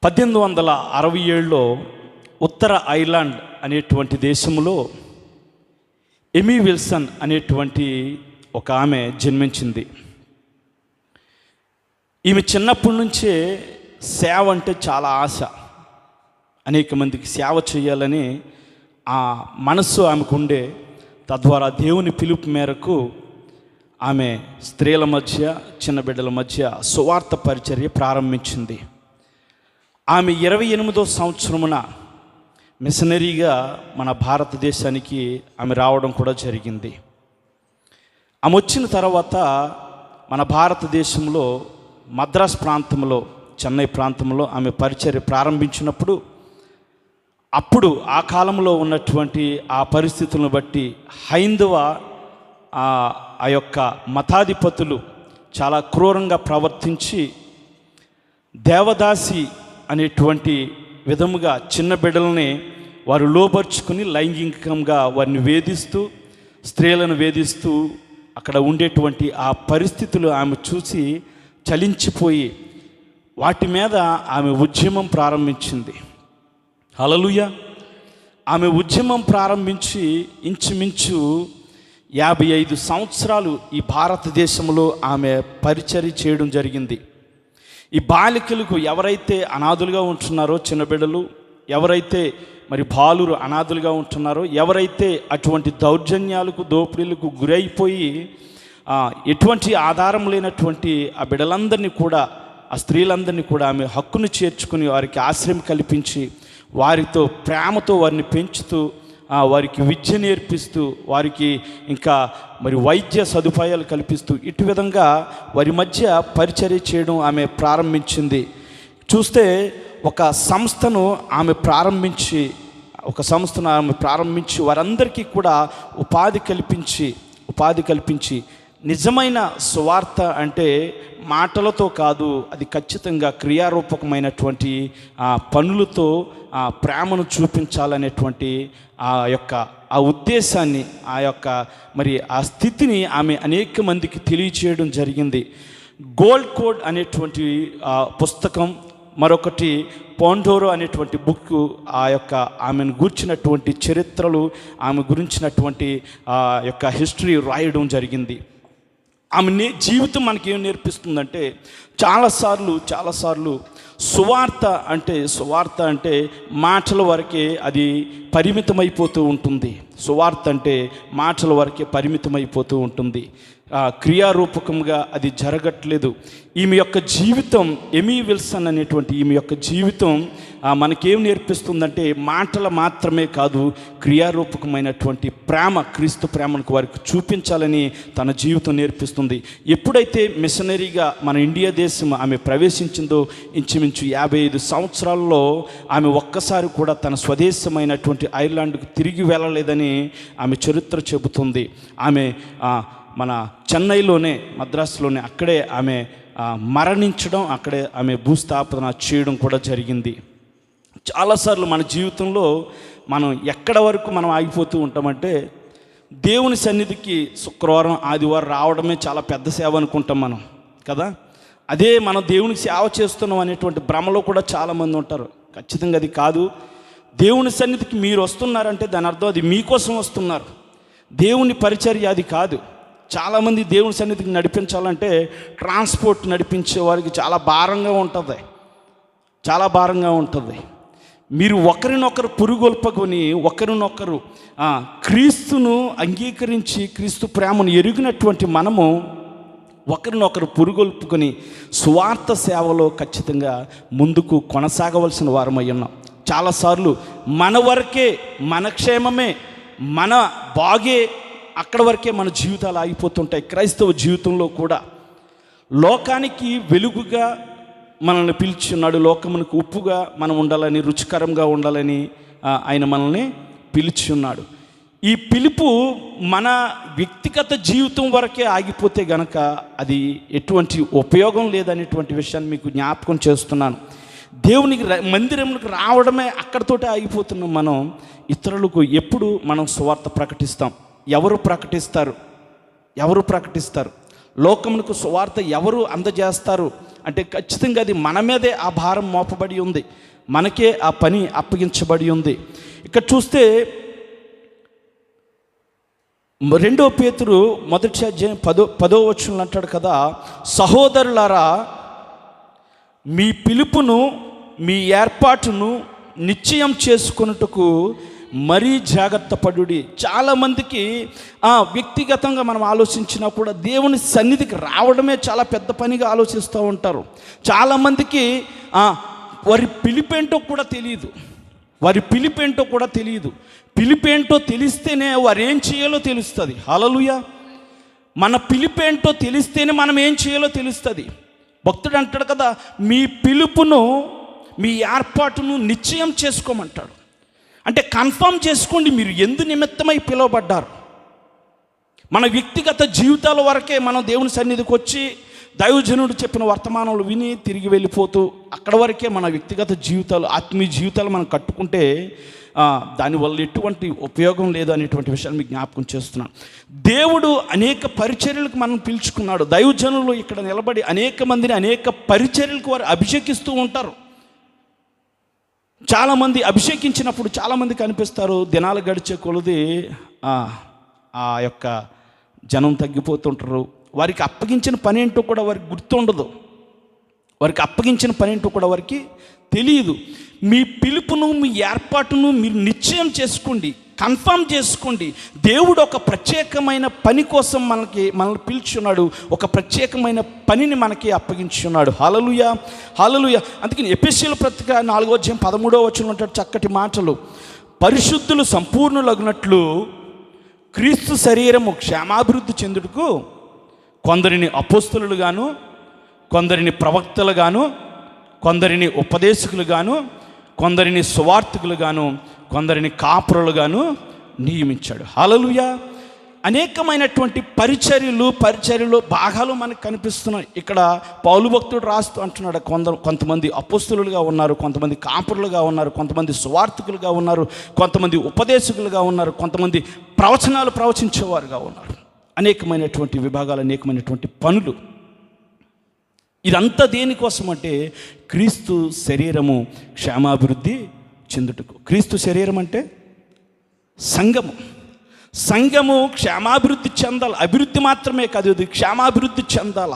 1867లో ఉత్తర Ireland అనేటువంటి దేశంలో ఎమీ Wilson అనేటువంటి ఒక ఆమె జన్మించింది. ఈమె చిన్నప్పటి నుంచే సేవ అంటే చాలా ఆశ. అనేక మందికి సేవ చేయాలని ఆ మనస్సు ఆమెకు ఉండే. తద్వారా దేవుని పిలుపు మేరకు ఆమె స్త్రీల మధ్య, చిన్న బిడ్డల మధ్య సువార్త పరిచర్య ప్రారంభించింది. ఆమె 28వ సంవత్సరమున మిషనరీగా మన భారతదేశానికి ఆమె రావడం కూడా జరిగింది. ఆమె వచ్చిన తర్వాత మన భారతదేశంలో మద్రాస్ ప్రాంతంలో, చెన్నై ప్రాంతంలో ఆమె పరిచర్య ప్రారంభించినప్పుడు, అప్పుడు ఆ కాలంలో ఉన్నటువంటి ఆ పరిస్థితులను బట్టి హైందవ ఆ యొక్క మతాధిపతులు చాలా క్రూరంగా ప్రవర్తించి దేవదాసి అనేటువంటి విధముగా చిన్న బిడ్డలని వారు లోబర్చుకుని లైంగికంగా వారిని వేధిస్తూ, స్త్రీలను వేధిస్తూ అక్కడ ఉండేటువంటి ఆ పరిస్థితులు ఆమె చూసి చలించిపోయి వాటి మీద ఆమె ఉద్యమం ప్రారంభించింది. హల్లెలూయా. ఆమె ఉద్యమం ప్రారంభించి ఇంచుమించు 55 సంవత్సరాలు ఈ భారతదేశంలో ఆమె పరిచర్య చేయడం జరిగింది. ఈ బాలికలకు ఎవరైతే అనాథులుగా ఉంటున్నారో, చిన్న బిడ్డలు ఎవరైతే మరి బాలురు అనాథులుగా ఉంటున్నారో, ఎవరైతే అటువంటి దౌర్జన్యాలకు, దోపిడీలకు గురైపోయి ఎటువంటి ఆధారం లేనటువంటి ఆ బిడ్డలందరినీ కూడా, ఆ స్త్రీలందరినీ కూడా ఆమె హక్కును చేర్చుకుని వారికి ఆశ్రయం కల్పించి వారితో ప్రేమతో వారిని పెంచుతూ, వారికి విద్య నేర్పిస్తూ, వారికి ఇంకా మరి వైద్య సదుపాయాలు కల్పిస్తూ ఇటు విధంగా వారి మధ్య పరిచర్య చేయడం ఆమె ప్రారంభించింది. చూస్తే ఒక సంస్థను ఆమె ప్రారంభించి వారందరికీ కూడా ఉపాధి కల్పించి నిజమైన సువార్త అంటే మాటలతో కాదు, అది ఖచ్చితంగా క్రియారూపకమైనటువంటి పనులతో ప్రేమను చూపించాలనేటువంటి ఆ ఉద్దేశాన్ని, మరి ఆ స్థితిని ఆమె అనేక మందికి తెలియచేయడం జరిగింది. గోల్డ్ కోడ్ అనేటువంటి పుస్తకం, మరొకటి పోండోరో అనేటువంటి బుక్ ఆమెను గూర్చినటువంటి చరిత్రలు, ఆమె గురించినటువంటి హిస్టరీ రాయడం జరిగింది. ఆమె జీవితం మనకి ఏం నేర్పిస్తుందంటే, చాలాసార్లు సువార్త అంటే మాటల వరకే అది పరిమితమైపోతూ ఉంటుంది. సువార్త అంటే మాటల వరకే పరిమితమైపోతూ ఉంటుంది, క్రియారూపకంగా అది జరగట్లేదు. ఈమె యొక్క జీవితం, ఎమీ విల్సన్ అనేటువంటి ఈమె యొక్క జీవితం మనకేం నేర్పిస్తుందంటే, మాటలు మాత్రమే కాదు, క్రియారూపకమైనటువంటి ప్రేమ, క్రీస్తు ప్రేమను వారికి చూపించాలని తన జీవితం నేర్పిస్తుంది. ఎప్పుడైతే మిషనరీగా మన ఇండియా దేశం ఆమె ప్రవేశించిందో, ఇంచుమించు 55 సంవత్సరాల్లో ఆమె ఒక్కసారి కూడా తన స్వదేశమైనటువంటి ఐర్లాండ్కు తిరిగి వెళ్ళలేదని ఆమె చరిత్ర చెబుతుంది. ఆమె మన చెన్నైలోనే, మద్రాసులోనే అక్కడే ఆమె మరణించడం, అక్కడే ఆమె భూస్థాపన చేయడం కూడా జరిగింది. చాలాసార్లు మన జీవితంలో మనం ఎక్కడ వరకు మనం ఆగిపోతూ ఉంటామంటే, దేవుని సన్నిధికి శుక్రవారం, ఆదివారం రావడమే చాలా పెద్ద సేవ అనుకుంటాం మనం కదా. అదే మనం దేవునికి సేవ చేస్తున్నాం అనేటువంటి భ్రమలో కూడా చాలామంది ఉంటారు. ఖచ్చితంగా అది కాదు. దేవుని సన్నిధికి మీరు వస్తున్నారంటే దాని అర్థం అది మీకోసం వస్తున్నారు. దేవుని పరిచర్య అది కాదు. చాలామంది దేవుని సన్నిధికి నడిపించాలంటే ట్రాన్స్పోర్ట్ నడిపించే వారికి చాలా భారంగా ఉంటుంది. మీరు ఒకరినొకరు పురుగొల్పకొని, ఒకరినొకరు క్రీస్తును అంగీకరించి, క్రీస్తు ప్రేమను ఎరిగినటువంటి మనము ఒకరినొకరు పురుగొల్పుకొని సువార్త సేవలో ఖచ్చితంగా ముందుకు కొనసాగవలసిన వారమై ఉన్నాం. చాలాసార్లు మన వరకే, మన క్షేమమే, మన బాగే, అక్కడ వరకే మన జీవితాలు ఆగిపోతుంటాయి. క్రైస్తవ జీవితంలో కూడా లోకానికి వెలుగుగా మనల్ని పిలిచున్నాడు. లోకమునకు ఉప్పుగా మనం ఉండాలని, రుచికరంగా ఉండాలని ఆయన మనల్ని పిలిచి ఉన్నాడు. ఈ పిలుపు మన వ్యక్తిగత జీవితం వరకే ఆగిపోతే గనక అది ఎటువంటి ఉపయోగం లేదనేటువంటి విషయాన్ని మీకు జ్ఞాపకం చేస్తున్నాను. దేవునికి మందిరంలోకి రావడమే అక్కడితోటే ఆగిపోతున్నాం మనం. ఇతరులకు ఎప్పుడు మనం సువార్త ప్రకటిస్తాం? ఎవరు ప్రకటిస్తారు? లోకమునకు సువార్త ఎవరు అందజేస్తారు అంటే ఖచ్చితంగా అది మన మీదే ఆ భారం మోపబడి ఉంది, మనకే ఆ పని అప్పగించబడి ఉంది. ఇక్కడ చూస్తే 2 పేతురు 1వ అధ్యాయం 10వ వచనంలో అంటాడు కదా, సహోదరులారా మీ పిలుపును మీ ఏర్పాటును నిశ్చయం చేసుకొనుటకు మరీ జాగ్రత్త పడుడి. చాలామందికి వ్యక్తిగతంగా మనం ఆలోచించినా కూడా దేవుని సన్నిధికి రావడమే చాలా పెద్ద పనిగా ఆలోచిస్తూ ఉంటారు. చాలామందికి వారి పిలిపేంటో కూడా తెలియదు, పిలిపేంటో తెలిస్తేనే వారు ఏం చేయాలో తెలుస్తుంది. హల్లెలూయా. మన పిలిపేంటో తెలిస్తేనే మనం ఏం చేయాలో తెలుస్తుంది. భక్తుడు అంటాడు కదా, మీ పిలుపును మీ ఏర్పాటును నిశ్చయం చేసుకోమంటాడు. అంటే కన్ఫర్మ్ చేసుకోండి మీరు ఎందు నిమిత్తమై పిలువబడ్డారు. మన వ్యక్తిగత జీవితాల వరకే మనం దేవుని సన్నిధికి వచ్చి దైవజనుడు చెప్పిన వర్తమానాలు విని తిరిగి వెళ్ళిపోతూ అక్కడ వరకే మన వ్యక్తిగత జీవితాలు, ఆత్మీయ జీవితాలు మనం కట్టుకుంటే దానివల్ల ఎటువంటి ఉపయోగం లేదు అనేటువంటి విషయాన్ని మీకు జ్ఞాపకం చేస్తున్నాను. దేవుడు అనేక పరిచర్యలకు మనం పిలుచుకున్నాడు. దైవజనులు ఇక్కడ నిలబడి అనేక మందిని అనేక పరిచర్యలకు వారు అభిషేకిస్తూ ఉంటారు. చాలామంది అభిషేకించినప్పుడు చాలామంది కనిపిస్తారు, దినాలు గడిచే కొలది ఆ యొక్క జనం తగ్గిపోతుంటారు. వారికి అప్పగించిన పని ఏంటో కూడా వారికి గుర్తుండదు, వారికి తెలియదు. మీ పిలుపును మీ ఏర్పాటును మీరు నిశ్చయం చేసుకోండి, కన్ఫర్మ్ చేసుకోండి. దేవుడు ఒక ప్రత్యేకమైన పని కోసం మనల్ని పిలుచున్నాడు, ఒక ప్రత్యేకమైన పనిని మనకి అప్పగించున్నాడు. హల్లెలూయా, హల్లెలూయా. అందుకని ఎఫెసీయుల పత్రిక 4వ అధ్యాయం 13వ వచనంలో ఉంటాడు చక్కటి మాటలు, పరిశుద్ధులు సంపూర్ణులగునట్లు క్రీస్తు శరీరము క్షేమాభివృద్ధి చెందుటకు కొందరిని అపోస్తలులుగాను, కొందరిని ప్రవక్తలుగాను, కొందరిని ఉపదేశకులుగాను, కొందరిని సువార్తికులుగాను, కొందరిని కాపురులుగాను నియమించాడు. హల్లెలూయా. అనేకమైనటువంటి పరిచర్యలు భాగాలు మనకు కనిపిస్తున్నాయి. ఇక్కడ పౌలు భక్తుడు రాస్తూ అంటున్నాడు, కొంతమంది అపోస్తలులుగా ఉన్నారు, కొంతమంది కాపురులుగా ఉన్నారు, కొంతమంది సువార్తికులుగా ఉన్నారు, కొంతమంది ఉపదేశకులుగా ఉన్నారు, కొంతమంది ప్రవచనాలు ప్రవచించేవారుగా ఉన్నారు. అనేకమైనటువంటి విభాగాలు, అనేకమైనటువంటి పనులు. ఇదంతా దేనికోసం అంటే క్రీస్తు శరీరము క్షేమాభివృద్ధి చెందుటకు. క్రీస్తు శరీరం అంటే సంఘము క్షేమాభివృద్ధి చెందాలి. అభివృద్ధి మాత్రమే కాదు, ఇది క్షేమాభివృద్ధి చెందాల.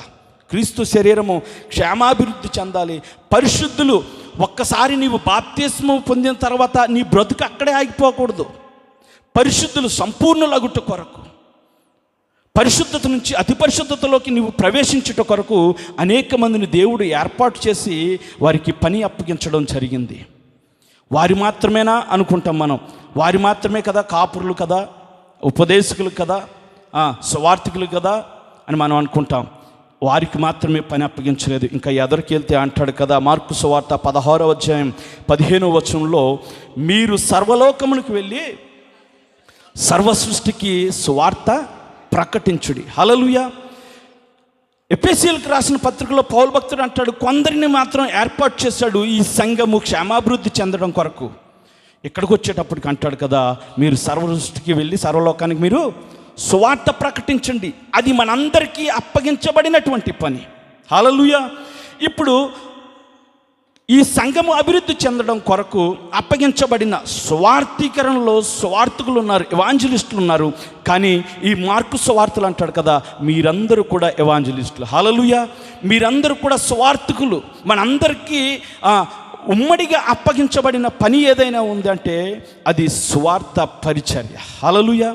క్రీస్తు శరీరము క్షేమాభివృద్ధి చెందాలి. పరిశుద్ధులు, ఒక్కసారి నీవు బాప్తిస్మం పొందిన తర్వాత నీ బ్రతుకు అక్కడే ఆగిపోకూడదు. పరిశుద్ధులు సంపూర్ణులగుట కొరకు, పరిశుద్ధత నుంచి అతి పరిశుద్ధతలోకి నువ్వు ప్రవేశించుట కొరకు అనేక మందిని దేవుడు ఏర్పాటు చేసి వారికి పని అప్పగించడం జరిగింది. వారి మాత్రమేనా అనుకుంటాం మనం, వారి మాత్రమే కదా కాపురులు కదా, ఉపదేశకులు కదా, సువార్తికులు కదా అని మనం అనుకుంటాం. వారికి మాత్రమే పని అప్పగించలేదు. ఇంకా ఎదరికి వెళ్తే అంటాడు కదా, మార్కు సువార్త 16వ అధ్యాయం 15వ వచనంలో, మీరు సర్వలోకమునికి వెళ్ళి సర్వ సృష్టికి సువార్త ప్రకటించుడి. హల్లెలూయా. ఎఫెసీయులకు రాసిన పత్రికలో పౌలు భక్తుడు అంటాడు, కొందరిని మాత్రం ఏర్పాటు చేశాడు ఈ సంఘము క్షేమాభివృద్ధి చెందడం కొరకు. ఇక్కడికి వచ్చేటప్పటికి అంటాడు కదా, మీరు సర్వసృష్టికి వెళ్ళి సర్వలోకానికి మీరు సువార్త ప్రకటించండి. అది మనందరికీ అప్పగించబడినటువంటి పని. హల్లెలూయా. ఇప్పుడు ఈ సంఘము అభివృద్ధి చెందడం కొరకు అప్పగించబడిన సువార్తీకరణలో సువార్తికులు ఉన్నారు, ఎవాంజలిస్టులు ఉన్నారు. కానీ ఈ మార్కు సువార్తలు అంటాడు కదా, మీరందరూ కూడా ఎవాంజలిస్టులు. హల్లెలూయా. మీరందరూ కూడా సువార్తికులు. మనందరికీ ఉమ్మడిగా అప్పగించబడిన పని ఏదైనా ఉందంటే అది సువార్త పరిచర్య. హల్లెలూయా,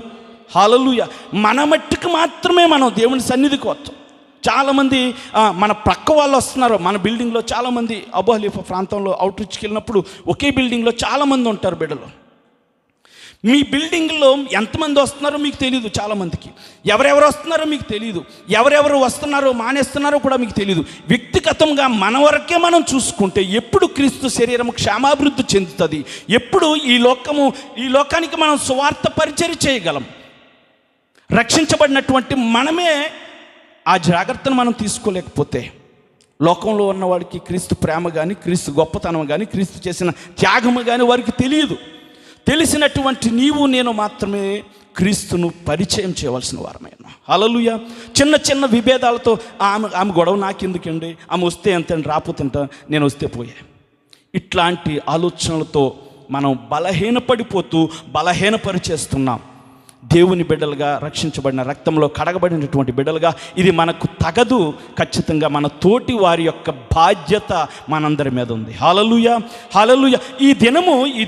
హల్లెలూయా. మన మట్టుకు మాత్రమే మనం దేవుని సన్నిధికి వస్తాం. చాలామంది మన ప్రక్క వాళ్ళు వస్తున్నారు. మన బిల్డింగ్లో చాలామంది అబూ హనీఫా ప్రాంతంలో అవుట్రీచ్కి వెళ్ళినప్పుడు ఒకే బిల్డింగ్లో చాలామంది ఉంటారు బిడ్డలు. మీ బిల్డింగ్లో ఎంతమంది వస్తున్నారో మీకు తెలియదు. చాలామందికి ఎవరెవరు వస్తున్నారో మీకు తెలియదు, ఎవరెవరు వస్తున్నారో మానేస్తున్నారో కూడా మీకు తెలియదు. వ్యక్తిగతంగా మన వరకే మనం చూసుకుంటే ఎప్పుడు క్రీస్తు శరీరం క్షేమాభివృద్ధి చెందుతుంది, ఎప్పుడు ఈ లోకానికి మనం సువార్త పరిచర్య చేయగలం. రక్షించబడినటువంటి మనమే ఆ జాగ్రత్తను మనం తీసుకోలేకపోతే లోకంలో ఉన్నవాడికి క్రీస్తు ప్రేమ కానీ, క్రీస్తు గొప్పతనం కానీ, క్రీస్తు చేసిన త్యాగము కానీ వారికి తెలియదు. తెలిసినటువంటి నీవు నేను మాత్రమే క్రీస్తును పరిచయం చేయవలసిన వారమైనా. హల్లెలూయా. చిన్న చిన్న విభేదాలతో ఆమె గొడవ నాకెందుకండి, ఆమె వస్తే ఎంతండి, రాకపోతే ఎంత, నేను వస్తే పోయే, ఇట్లాంటి ఆలోచనలతో మనం బలహీనపరిచేస్తున్నాం. దేవుని బిడ్డలుగా, రక్షించబడిన రక్తంలో కడగబడినటువంటి బిడ్డలుగా ఇది మనకు తగదు. ఖచ్చితంగా మన తోటి వారి యొక్క బాధ్యత మనందరి మీద ఉంది. హల్లెలూయా, హల్లెలూయా. ఈ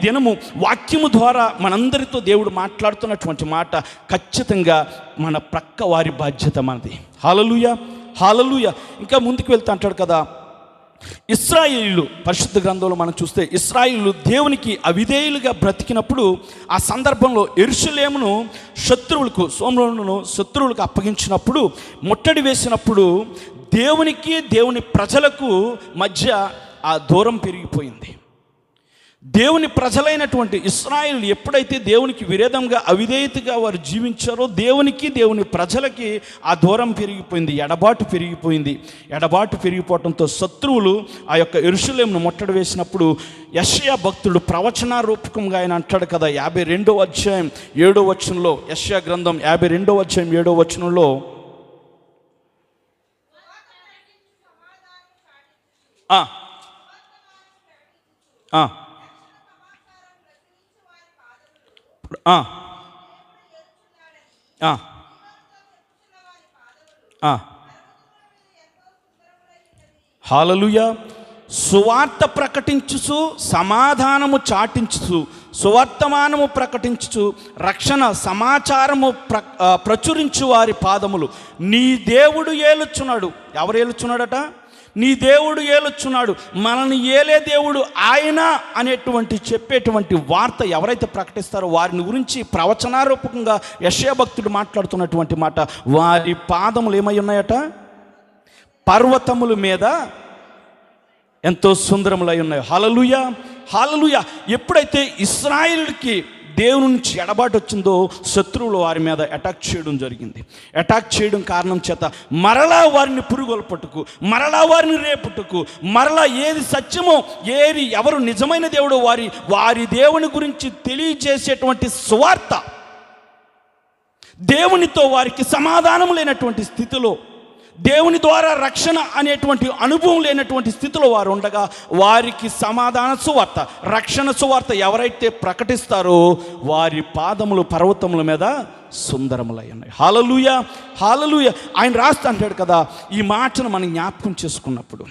దినము వాక్యము ద్వారా మనందరితో దేవుడు మాట్లాడుతున్నటువంటి మాట ఖచ్చితంగా మన ప్రక్క వారి బాధ్యత మనది. హల్లెలూయా, హల్లెలూయా. ఇంకా ముందుకు వెళ్తా అంటాడు కదా, ఇశ్రాయేలీయులు పరిశుద్ధ గ్రంథంలో మనం చూస్తే ఇశ్రాయేలీయులు దేవునికి అవిధేయులుగా బ్రతికినప్పుడు ఆ సందర్భంలో యెరూషలేమును శత్రువులకు అప్పగించినప్పుడు, ముట్టడి వేసినప్పుడు దేవునికి దేవుని ప్రజలకు మధ్య ఆ దూరం పెరిగిపోయింది. దేవుని ప్రజలైనటువంటి ఇశ్రాయేలు ఎప్పుడైతే దేవునికి విరోధంగా అవిధేయతగా వారు జీవించారో దేవునికి దేవుని ప్రజలకి ఆ దూరం పెరిగిపోయింది, ఎడబాటు పెరిగిపోవడంతో శత్రువులు ఆ యొక్క యెరూషలేమును ముట్టడి వేసినప్పుడు యెషయా భక్తుడు ప్రవచనారూపకంగా ఆయన అంటాడు కదా, 52వ అధ్యాయం 7వ వచనంలో, యెషయా గ్రంథం 52వ అధ్యాయం 7వ వచనంలో, హల్లెలూయా. సువార్త ప్రకటించుచు సమాధానము చాటించుచు సువర్తమానము ప్రకటించుచు రక్షణ సమాచారము ప్రచురించు వారి పాదములు నీ దేవుడు ఏలుచున్నాడు. ఎవరు ఏలుచున్నాడట? నీ దేవుడు ఏలుచున్నాడు. మనల్ని ఏలే దేవుడు ఆయన అనేటువంటి చెప్పేటువంటి వార్త ఎవరైతే ప్రకటిస్తారో వారిని గురించి ప్రవచనారూపకంగా యెషయా భక్తుడు మాట్లాడుతున్నటువంటి మాట, వారి పాదములు ఏమై ఉన్నాయట? పర్వతముల మీద ఎంతో సుందరములై ఉన్నాయి. హల్లెలూయా, హల్లెలూయా. ఎప్పుడైతే ఇశ్రాయేలుకి దేవుని నుంచి ఎడబాటు వచ్చిందో శత్రువులు వారి మీద అటాక్ చేయడం జరిగింది. అటాక్ చేయడం కారణం చేత మరలా వారిని పురుగొల్పట్టుకు, మరలా వారిని రేపుటకు, మరలా ఏది సత్యమో ఎవరు నిజమైన దేవుడో వారి దేవుని గురించి తెలియజేసేటువంటి సువార్త, దేవునితో వారికి సమాధానం లేనటువంటి స్థితిలో, దేవుని ద్వారా రక్షణ అనేటువంటి అనుభవం లేనటువంటి స్థితిలో వారు ఉండగా వారికి సమాధాన సువార్త, రక్షణ సువార్త ఎవరైతే ప్రకటిస్తారో వారి పాదములు పర్వతముల మీద సుందరములై ఉన్నాయి. హల్లెలూయా, హల్లెలూయా. ఆయన రాస్తా అంటాడు కదా, ఈ మాటను మనం జ్ఞాపకం చేసుకున్నప్పుడు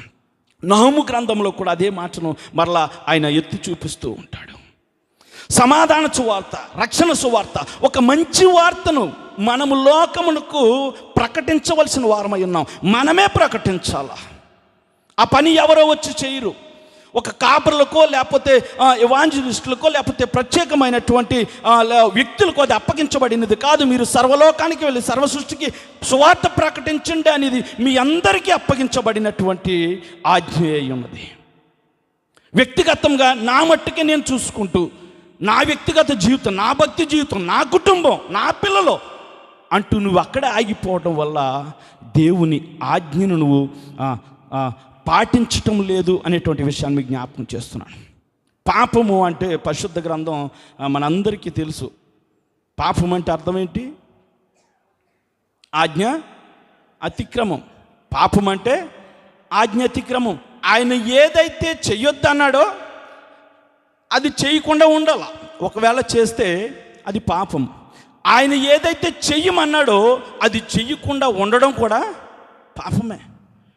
నహూము గ్రంథంలో కూడా అదే మాటను మరలా ఆయన ఎత్తి చూపిస్తూ ఉంటాడు. సమాధాన సువార్త, రక్షణ సువార్త, ఒక మంచి వార్తను మనము లోకమునకు ప్రకటించవలసిన వారమై ఉన్నాం. మనమే ప్రకటించాలా. ఆ పని ఎవరో వచ్చి చేయరు. ఒక కాపరులకో లేకపోతే ఎవాంజలిస్టులకో లేకపోతే ప్రత్యేకమైనటువంటి వ్యక్తులకు అది అప్పగించబడినది కాదు. మీరు సర్వలోకానికి వెళ్ళి సర్వ సృష్టికి సువార్త ప్రకటించండి అనేది మీ అందరికీ అప్పగించబడినటువంటి ఆజ్ఞ అయి ఉన్నది. వ్యక్తిగతంగా నా మట్టుకే నేను చూసుకుంటూ నా వ్యక్తిగత జీవితం, నా భక్తి జీవితం, నా కుటుంబం, నా పిల్లలు అంటూ నువ్వు అక్కడే ఆగిపోవడం వల్ల దేవుని ఆజ్ఞను నువ్వు పాటించటం లేదు అనేటువంటి విషయాన్ని మీకు జ్ఞాపకం చేస్తున్నాను. పాపము అంటే పరిశుద్ధ గ్రంథం మనందరికీ తెలుసు. పాపం అంటే అర్థం ఏంటి? ఆజ్ఞ అతిక్రమం. పాపం అంటే ఆజ్ఞ అతిక్రమం. ఆయన ఏదైతే చెయ్యొద్దన్నాడో అది చేయకుండా ఉండాల. ఒకవేళ చేస్తే అది పాపం. ఆయన ఏదైతే చెయ్యమన్నాడో అది చెయ్యకుండా ఉండడం కూడా పాపమే.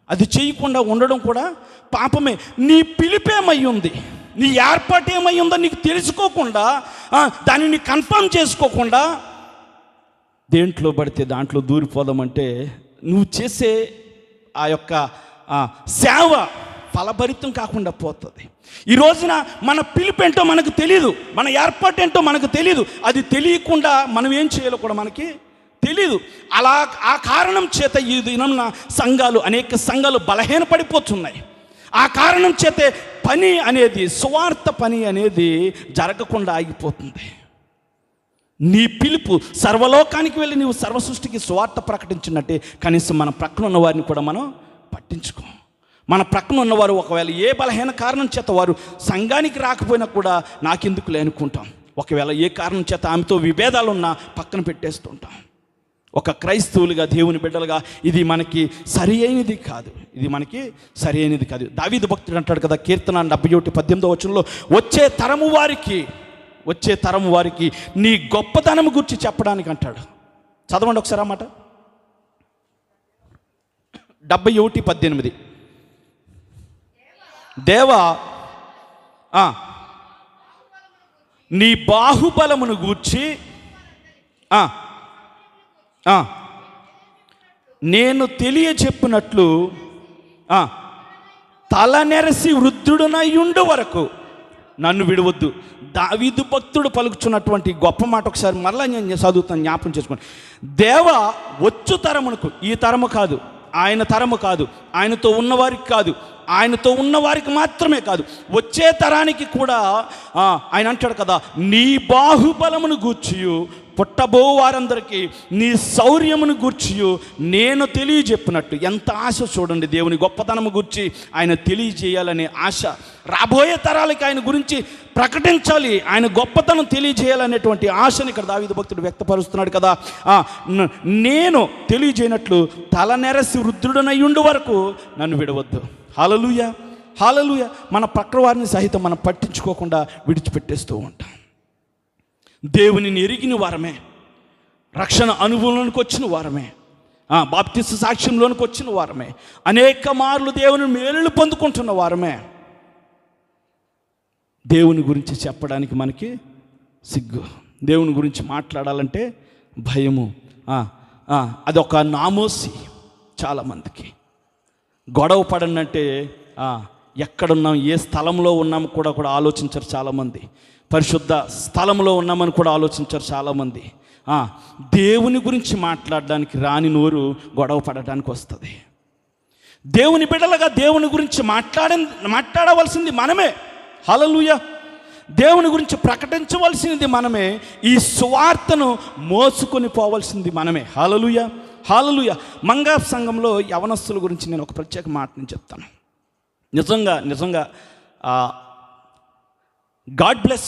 అది చేయకుండా ఉండడం కూడా పాపమే. నీ పిలిపేమై ఉంది, నీ ఏర్పాటు ఏమై ఉందో నీకు తెలుసుకోకుండా, దానిని కన్ఫర్మ్ చేసుకోకుండా దేంట్లో పడితే దాంట్లో దూరిపోదామంటే నువ్వు చేసే ఆ యొక్క సేవ ఫలభరితం కాకుండా పోతుంది. ఈ రోజున మన పిలుపేంటో మనకు తెలియదు, మన ఏర్పాటు ఏంటో మనకు తెలియదు. అది తెలియకుండా మనం ఏం చేయాలో కూడా మనకి తెలీదు. అలా ఆ కారణం చేత ఈ దినం అనేక సంఘాలు బలహీనపడిపోతున్నాయి. ఆ కారణం చేతే పని అనేది, సువార్త పని అనేది జరగకుండా ఆగిపోతుంది. నీ పిలుపు సర్వలోకానికి వెళ్ళి నీవు సర్వ సృష్టికి సువార్త ప్రకటించినట్టే కనీసం మన ప్రక్కన ఉన్న వారిని కూడా మనం పట్టించుకో. మన ప్రక్కన ఉన్నవారు ఒకవేళ ఏ బలహీన కారణం చేత వారు సంఘానికి రాకపోయినా కూడా నాకెందుకు అనుకుంటాం. ఒకవేళ ఏ కారణం చేత ఆమెతో విభేదాలు ఉన్నా పక్కన పెట్టేస్తుంటాం. ఒక క్రైస్తవులుగా, దేవుని బిడ్డలుగా ఇది మనకి సరి అయినది కాదు. ఇది మనకి సరి అయినది కాదు. దావీదు భక్తుడు అంటాడు కదా, కీర్తన 71:18 వచ్చే తరము వారికి నీ గొప్పతనము గురించి చెప్పడానికి అంటాడు. చదవండి ఒకసారి అన్నమాట. 71:18 దేవా నీ బాహుబలమును గూర్చి నేను తెలియచెప్పినట్లు తలనెరసి వృద్ధుడునయ్యుండు వరకు నన్ను విడవద్దు. దావీదు భక్తుడు పలుకుచున్నటువంటి గొప్ప మాట ఒకసారి మరలా నేను చదువుతాను, జ్ఞాపకం చేసుకోండి. దేవా వచ్చు తరమునకు, ఈ తరము కాదు, ఆయన తరము కాదు, ఆయనతో ఉన్నవారికి కాదు, ఆయనతో ఉన్నవారికి మాత్రమే కాదు, వచ్చే తరానికి కూడా ఆయన అంటాడు కదా, నీ బాహుబలమును గూర్చియు పుట్టబో వారందరికీ నీ శౌర్యమును గూర్చియు నేను తెలియజెప్పినట్టు. ఎంత ఆశ చూడండి, దేవుని గొప్పతనము గురించి ఆయన తెలియజేయాలనే ఆశ. రాబోయే తరాలకి ఆయన గురించి ప్రకటించాలి, ఆయన గొప్పతనం తెలియజేయాలనేటువంటి ఆశని ఇక్కడ దావీదు భక్తుడు వ్యక్తపరుస్తున్నాడు కదా. నేను తెలియజేయనట్లు తలనెరసి వృద్ధుడనయ్యుండు వరకు నన్ను విడవద్దు. హల్లెలూయా, హల్లెలూయా. మన పక్క వారిని సహితం మనం పట్టించుకోకుండా విడిచిపెట్టేస్తూ ఉంటాం. దేవునిని ఎరిగిన వారమే, రక్షణ అనుభవంలోనికి వచ్చిన వారమే, బాప్తిస్మ సాక్ష్యంలోనికి వచ్చిన వారమే, అనేక మార్లు దేవుని మేలులు పొందుకుంటున్న వారమే. దేవుని గురించి చెప్పడానికి మనకి సిగ్గు, దేవుని గురించి మాట్లాడాలంటే భయము. అదొక నామోసి. చాలామందికి గొడవ పడనంటే ఎక్కడున్నాం, ఏ స్థలంలో ఉన్నాము కూడా ఆలోచించరు చాలామంది. పరిశుద్ధ స్థలంలో ఉన్నామని కూడా ఆలోచించరు చాలామంది. దేవుని గురించి మాట్లాడడానికి రాని నోరు గొడవ పడడానికి వస్తుంది. దేవుని బిడ్డలుగా దేవుని గురించి మాట్లాడవలసింది మనమే. హల్లెలూయా. దేవుని గురించి ప్రకటించవలసింది మనమే. ఈ సువార్తను మోసుకొని పోవలసింది మనమే. హల్లెలూయా, హల్లెలూయా. మంగా సంఘంలో యవనస్తుల గురించి నేను ఒక ప్రత్యేక మాట నేను చెప్తాను. నిజంగా గాడ్ బ్లెస్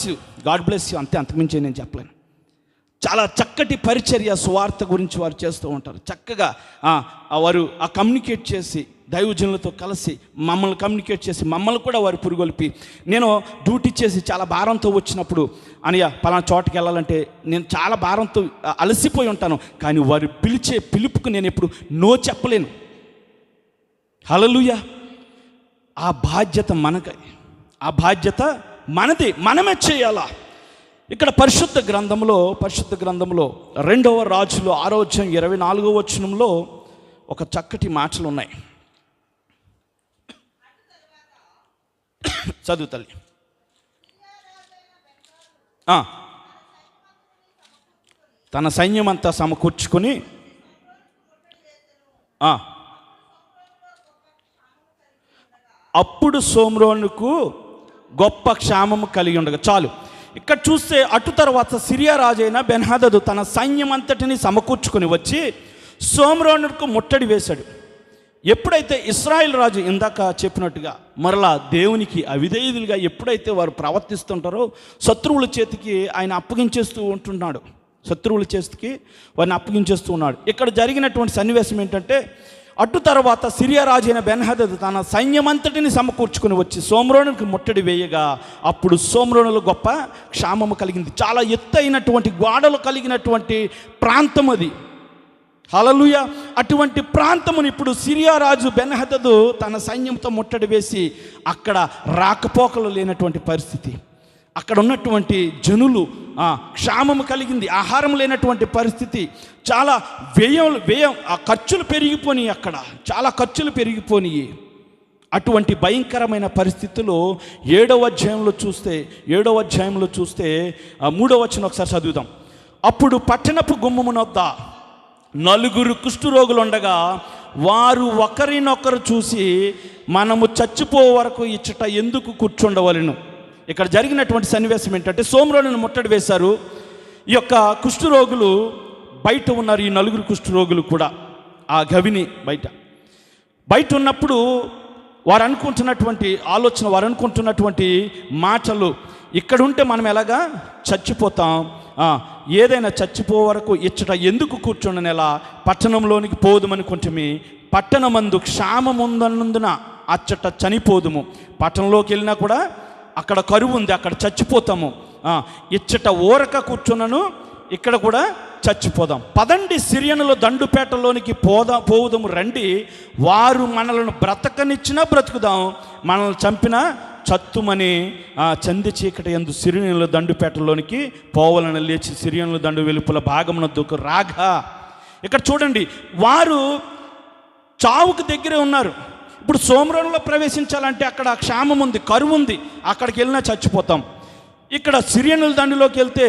యూ అంతే, అంతకుమించి నేను చెప్పలేను. చాలా చక్కటి పరిచర్య సువార్త గురించి వారు చేస్తూ ఉంటారు. చక్కగా వారు కమ్యూనికేట్ చేసి దైవజనులతో కలిసి మమ్మల్ని కమ్యూనికేట్ చేసి మమ్మల్ని కూడా వారు పురుగొల్పి, నేను డ్యూటీ చేసి చాలా భారంతో వచ్చినప్పుడు, అనయ్య పలానా చోటకి వెళ్ళాలంటే నేను చాలా భారంతో అలసిపోయి ఉంటాను, కానీ వారు పిలిచే పిలుపుకు నేను ఎప్పుడు నో చెప్పలేను. హల్లెలూయా. ఆ బాధ్యత మనది, మనమే చేయాలా. ఇక్కడ పరిశుద్ధ గ్రంథంలో 2వ రాజులు 6:24 ఒక చక్కటి మాటలు ఉన్నాయి. చదువు తల్లి. తన సైన్యం అంతా సమకూర్చుకొని అప్పుడు సోమ్రోనుకు గొప్ప క్షామము కలిగి ఉండగా. చాలు. ఇక్కడ చూస్తే అటు తర్వాత సిరియా రాజైన బెన్హదదు తన సైన్యం అంతటిని సమకూర్చుకొని వచ్చి సోమ్రోనుకు ముట్టడి వేశాడు. ఎప్పుడైతే ఇశ్రాయేల్ రాజు ఇందాక చెప్పినట్టుగా మరలా దేవునికి అవిధేయులుగా ఎప్పుడైతే వారు ప్రవర్తిస్తుంటారో శత్రువుల చేతికి ఆయన అప్పగించేస్తూ ఉంటున్నాడు. వారిని అప్పగించేస్తూ ఉన్నాడు. ఇక్కడ జరిగినటువంటి సన్నివేశం ఏంటంటే, అటు తర్వాత సిరియా రాజైన బెన్హదదు తన సైన్యమంతటిని సమకూర్చుకొని వచ్చి సోమ్రోనుకి ముట్టడి వేయగా అప్పుడు సోమ్రోనులో గొప్ప క్షామము కలిగింది. చాలా ఎత్తైనటువంటి గోడలు కలిగినటువంటి ప్రాంతం అది. హల్లెలూయా. అటువంటి ప్రాంతమును ఇప్పుడు సిరియా రాజు బెన్హదదు తన సైన్యంతో ముట్టడి వేసి అక్కడ రాకపోకలు లేనటువంటి పరిస్థితి, అక్కడ ఉన్నటువంటి జనులు క్షామము కలిగింది, ఆహారం లేనటువంటి పరిస్థితి, చాలా వ్యయం ఖర్చులు పెరిగిపోయినాయి, అక్కడ చాలా ఖర్చులు పెరిగిపోయినాయి. అటువంటి భయంకరమైన పరిస్థితుల్లో 7వ అధ్యాయంలో చూస్తే 3వ వచనం ఒకసారి చదువుదాం. అప్పుడు పట్టణపు గుమ్మమునొద్ద 4 కుష్ఠరోగులు ఉండగా వారు ఒకరినొకరు చూసి మనము చచ్చిపో వరకు ఇచ్చట ఎందుకు కూర్చుండవలెను. ఇక్కడ జరిగినటువంటి సన్నివేశం ఏంటంటే, సోమ్రోనును ముట్టడి వేశారు. ఈ యొక్క కుష్ఠరోగులు బయట ఉన్నారు. ఈ 4 కుష్ఠరోగులు కూడా ఆ గవిని బయట ఉన్నప్పుడు వారు అనుకుంటున్నటువంటి ఆలోచన, వారు అనుకుంటున్నటువంటి మాటలు, ఇక్కడ ఉంటే మనం ఎలాగా చచ్చిపోతాం, ఏదైనా చచ్చిపో వరకు ఇచ్చట ఎందుకు కూర్చుండనేలా పట్టణంలోనికి పోదుమని కొంచెమి పట్టణమందు క్షామముందన్నందున అచ్చట చనిపోదుము. పట్టణంలోకి వెళ్ళినా కూడా అక్కడ కరువు ఉంది, అక్కడ చచ్చిపోతాము. ఇచ్చట ఊరక కూర్చున్నను, ఇక్కడ కూడా చచ్చిపోదాం. పదండి సిరియనుల దండుపేటలోనికి పోవుదాము రండి. వారు మనలను బ్రతకనిచ్చినా బ్రతుకుదాం, మనల్ని చంపినా చత్తుమని చంది చీకటి యందు సిరియనుల దండుపేటలోనికి పోవాలని లేచి సిరియనుల దండు వెలుపల భాగమునొద్దకు రాగా. ఇక్కడ చూడండి, వారు చావుకు దగ్గరే ఉన్నారు. ఇప్పుడు సోమరంలో ప్రవేశించాలంటే అక్కడ క్షామం ఉంది, కరువు ఉంది, అక్కడికి వెళ్ళినా చచ్చిపోతాం. ఇక్కడ సిరియనుల దండులోకి వెళ్తే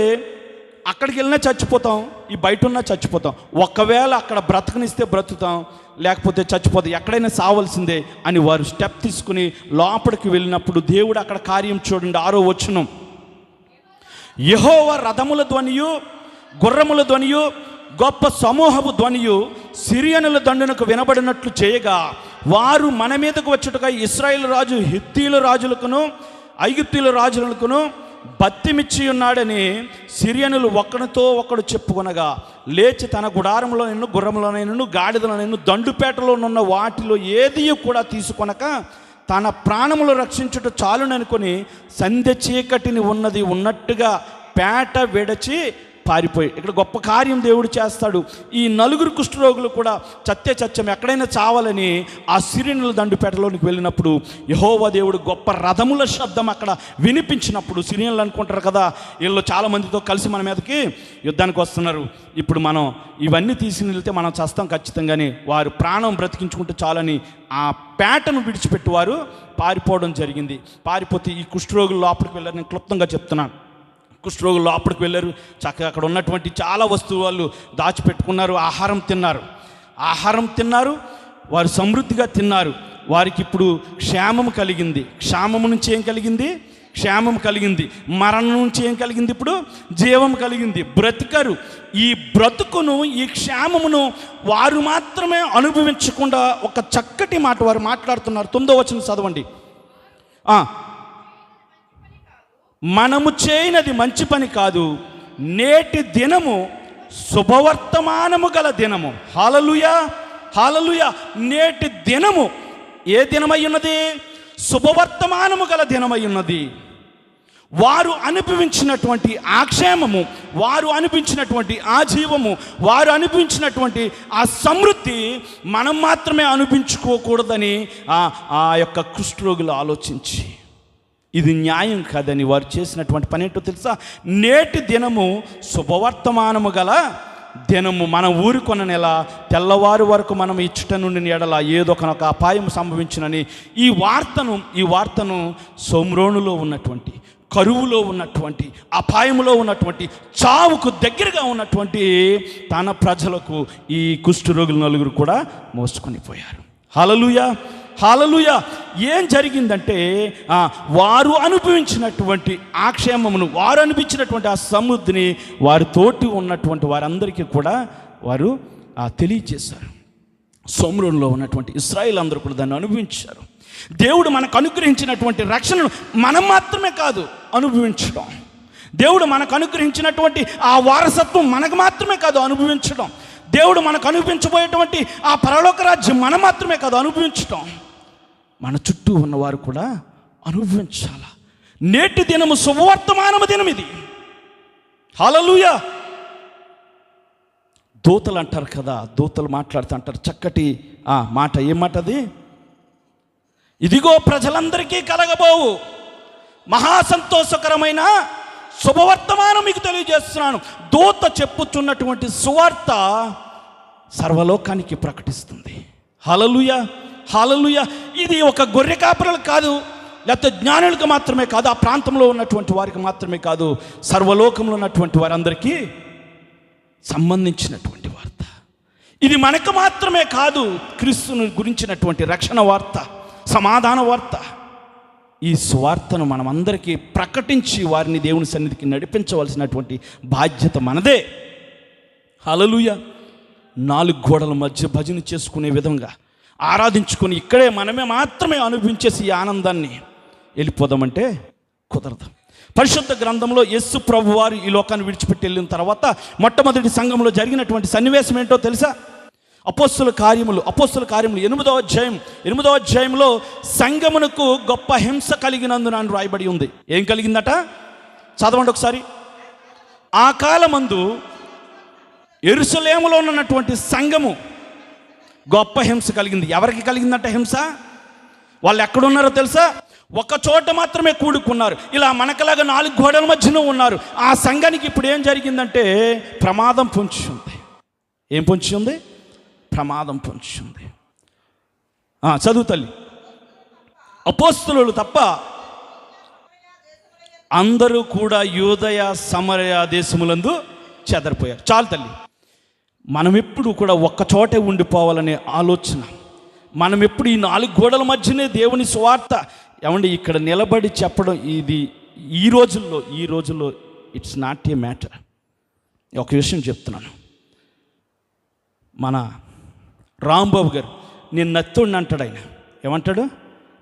అక్కడికి వెళ్ళినా చచ్చిపోతాం, ఈ బయట ఉన్నా చచ్చిపోతాం. ఒకవేళ అక్కడ బ్రతకనిస్తే బ్రతుకుతాం, లేకపోతే చచ్చిపోతాం, ఎక్కడైనా సావలసిందే అని వారు స్టెప్ తీసుకుని లోపలికి వెళ్ళినప్పుడు దేవుడు అక్కడ కార్యం చూడండి. 6వ వచనం, యెహోవా రథముల ధ్వనియు గుర్రముల ధ్వనియు గొప్ప సమూహపు ధ్వనియు సిరియనుల దండునకు వినబడినట్లు చేయగా, వారు మన మీదకు వచ్చుటగా ఇశ్రాయేలు రాజు హిత్తీల రాజులకును ఐగుప్తీల రాజులకును బత్తిమిచ్చి ఉన్నాడని సిరియనులు ఒకరితో ఒకడు చెప్పుకొనగా, లేచి తన గుడారంలో నిన్ను గుర్రంలోనైనను గాడిదలోనైను దండుపేటలో ఉన్న వాటిలో ఏది కూడా తీసుకొనక తన ప్రాణములు రక్షించుట చాలుననుకొని సంధ్య చీకటిని ఉన్నట్టుగా పేట విడచి పారిపోయి. ఇక్కడ గొప్ప కార్యం దేవుడు చేస్తాడు. ఈ 4 కుష్ఠరోగులు కూడా చచ్చం ఎక్కడైనా చావాలని ఆ సిరియనుల దండుపేటలోనికి వెళ్ళినప్పుడు యెహోవా దేవుడు గొప్ప రథముల శబ్దం అక్కడ వినిపించినప్పుడు సిరియనులు అనుకుంటారు కదా, వీళ్ళు చాలా మందితో కలిసి మన మీదకి యుద్ధానికి వస్తున్నారు, ఇప్పుడు మనం ఇవన్నీ తీసుకుని వెళ్తే మనం చస్తాం ఖచ్చితంగాని, వారు ప్రాణం బ్రతికించుకుంటే చాలని ఆ పేటను విడిచిపెట్టి వారు పారిపోవడం జరిగింది. పారిపోతే ఈ కుష్ఠరోగులు లోపలికి వెళ్ళారు. నేను క్లుప్తంగా చెప్తున్నాను. కుష్ఠరోగులు లోపలికి వెళ్ళారు. చక్కగా అక్కడ ఉన్నటువంటి చాలా వస్తువులు వాళ్ళు దాచిపెట్టుకున్నారు. ఆహారం తిన్నారు, వారు సమృద్ధిగా తిన్నారు. వారికి ఇప్పుడు క్షేమం కలిగింది. క్షేమం నుంచి ఏం కలిగింది? క్షేమం కలిగింది. మరణం నుంచి ఏం కలిగింది? ఇప్పుడు జీవం కలిగింది. బ్రతికారు. ఈ బ్రతుకును, ఈ క్షేమమును వారు మాత్రమే అనుభవించకుండా ఒక చక్కటి మాట వారు మాట్లాడుతున్నారు. 9వ వచనం చదవండి. మనము చేయనది మంచి పని కాదు, నేటి దినము శుభవర్తమానము గల దినము. హల్లెలూయా, హల్లెలూయా. నేటి దినము ఏ దినమై ఉన్నది? శుభవర్తమానము గల దినమై ఉన్నది. వారు అనిపించినటువంటి ఆ క్షేమము, వారు అనిపించినటువంటి ఆ జీవము, వారు అనిపించినటువంటి ఆ సమృద్ధి మనం మాత్రమే అనిపించుకోకూడదని ఆ యొక్క కుష్ఠరోగులు ఆలోచించి, ఇది న్యాయం కాదని వారు చేసినటువంటి పని ఏంటో తెలుసా? నేటి దినము శుభవర్తమానము గల దినము. మనం ఊరుకొన్న నెల తెల్లవారు వరకు మనం ఇచ్చుట నుండి ఎడల ఏదో ఒక అపాయం సంభవించినని ఈ వార్తను సోమ్రోనులో ఉన్నటువంటి, కరువులో ఉన్నటువంటి, అపాయములో ఉన్నటువంటి, చావుకు దగ్గరగా ఉన్నటువంటి తన ప్రజలకు ఈ కుష్ఠరోగులు 4 కూడా మోసుకొని పోయారు. హల్లెలూయా, హల్లెలూయా. ఏం జరిగిందంటే వారు అనుభవించినటువంటి ఆ క్షేమమును, వారు అనిపించినటువంటి ఆ సమృద్ధిని వారి తోటి ఉన్నటువంటి వారందరికీ కూడా వారు తెలియజేశారు. సోమ్రోనులో ఉన్నటువంటి ఇశ్రాయేలు అందరూ కూడా దాన్ని అనుభవించారు. దేవుడు మనకు అనుగ్రహించినటువంటి రక్షణను మనం మాత్రమే కాదు అనుభవించడం, దేవుడు మనకు అనుగ్రహించినటువంటి ఆ వారసత్వం మనకు మాత్రమే కాదు అనుభవించడం, దేవుడు మనకు అనుభవించబోయేటువంటి ఆ పరలోక రాజ్యం మనం మాత్రమే కాదు అనుభవించడం, మన చుట్టూ ఉన్నవారు కూడా అనుభవించాల. నేటి దినము శుభవర్తమానము దినం ఇది. హల్లెలూయా. దూతలు అంటారు కదా, దూతలు మాట్లాడుతూ అంటారు చక్కటి మాట. ఏం మాట అది? ఇదిగో ప్రజలందరికీ కలగబోవు మహాసంతోషకరమైన శుభవర్తమానం మీకు తెలియజేస్తున్నాను. దూత చెప్పుచున్నటువంటి సువార్త సర్వలోకానికి ప్రకటిస్తుంది. హల్లెలూయా, హల్లెలూయా. ఇది ఒక గొర్రె కాపరులకు కాదు, లేకపోతే జ్ఞానులకు మాత్రమే కాదు, ఆ ప్రాంతంలో ఉన్నటువంటి వారికి మాత్రమే కాదు, సర్వలోకంలో ఉన్నటువంటి వారందరికీ సంబంధించినటువంటి వార్త. ఇది మనకు మాత్రమే కాదు, క్రీస్తుని గురించినటువంటి రక్షణ వార్త, సమాధాన వార్త. ఈ సువార్తను మనం అందరికీ ప్రకటించి వారిని దేవుని సన్నిధికి నడిపించవలసినటువంటి బాధ్యత మనదే. హల్లెలూయా. 4 గోడల మధ్య భజన చేసుకునే విధంగా ఆరాధించుకొని ఇక్కడే మనమే మాత్రమే అనుభవించేసి ఈ ఆనందాన్ని వెళ్ళిపోదామంటే కుదరదు. పరిశుద్ధ గ్రంథంలో యేసు ప్రభు వారు ఈ లోకాన్ని విడిచిపెట్టి వెళ్ళిన తర్వాత మొట్టమొదటి సంఘంలో జరిగినటువంటి సన్నివేశం ఏంటో తెలుసా? అపోస్తుల కార్యములు 8వ అధ్యాయంలో సంఘమునకు గొప్ప హింస కలిగినందున అని రాయబడి ఉంది. ఏం కలిగిందట? చదవండి ఒకసారి. ఆ కాలమందు యెరూషలేములో ఉన్నటువంటి సంఘము గొప్ప హింస కలిగింది. ఎవరికి కలిగిందట హింస? వాళ్ళు ఎక్కడున్నారో తెలుసా? ఒక చోట మాత్రమే కూడుకున్నారు. ఇలా మనకలాగా 4 గోడల మధ్యన ఉన్నారు. ఆ సంఘానికి ఇప్పుడు ఏం జరిగిందంటే ప్రమాదం పొంచి ఉంది. ఏం పొంచి ఉంది? ప్రమాదం పొంచి ఉంది. చదువు తల్లి. అపోస్తలులు తప్ప అందరూ కూడా యూదయ సమరయ దేశములందు చెదరిపోయారు. చాలు తల్లి. మనం ఎప్పుడు కూడా ఒక్క చోటే ఉండిపోవాలనే ఆలోచన, మనం ఎప్పుడు ఈ 4 గోడల మధ్యనే దేవుని సువార్త ఏమండి ఇక్కడ నిలబడి చెప్పడం, ఇది ఈ రోజుల్లో ఇట్స్ నాట్ ఏ మ్యాటర్. ఒక విషయం చెప్తున్నాను. మన రాంబాబు గారు నేను నత్తోడిని అంటాడు. ఆయన ఏమంటాడు?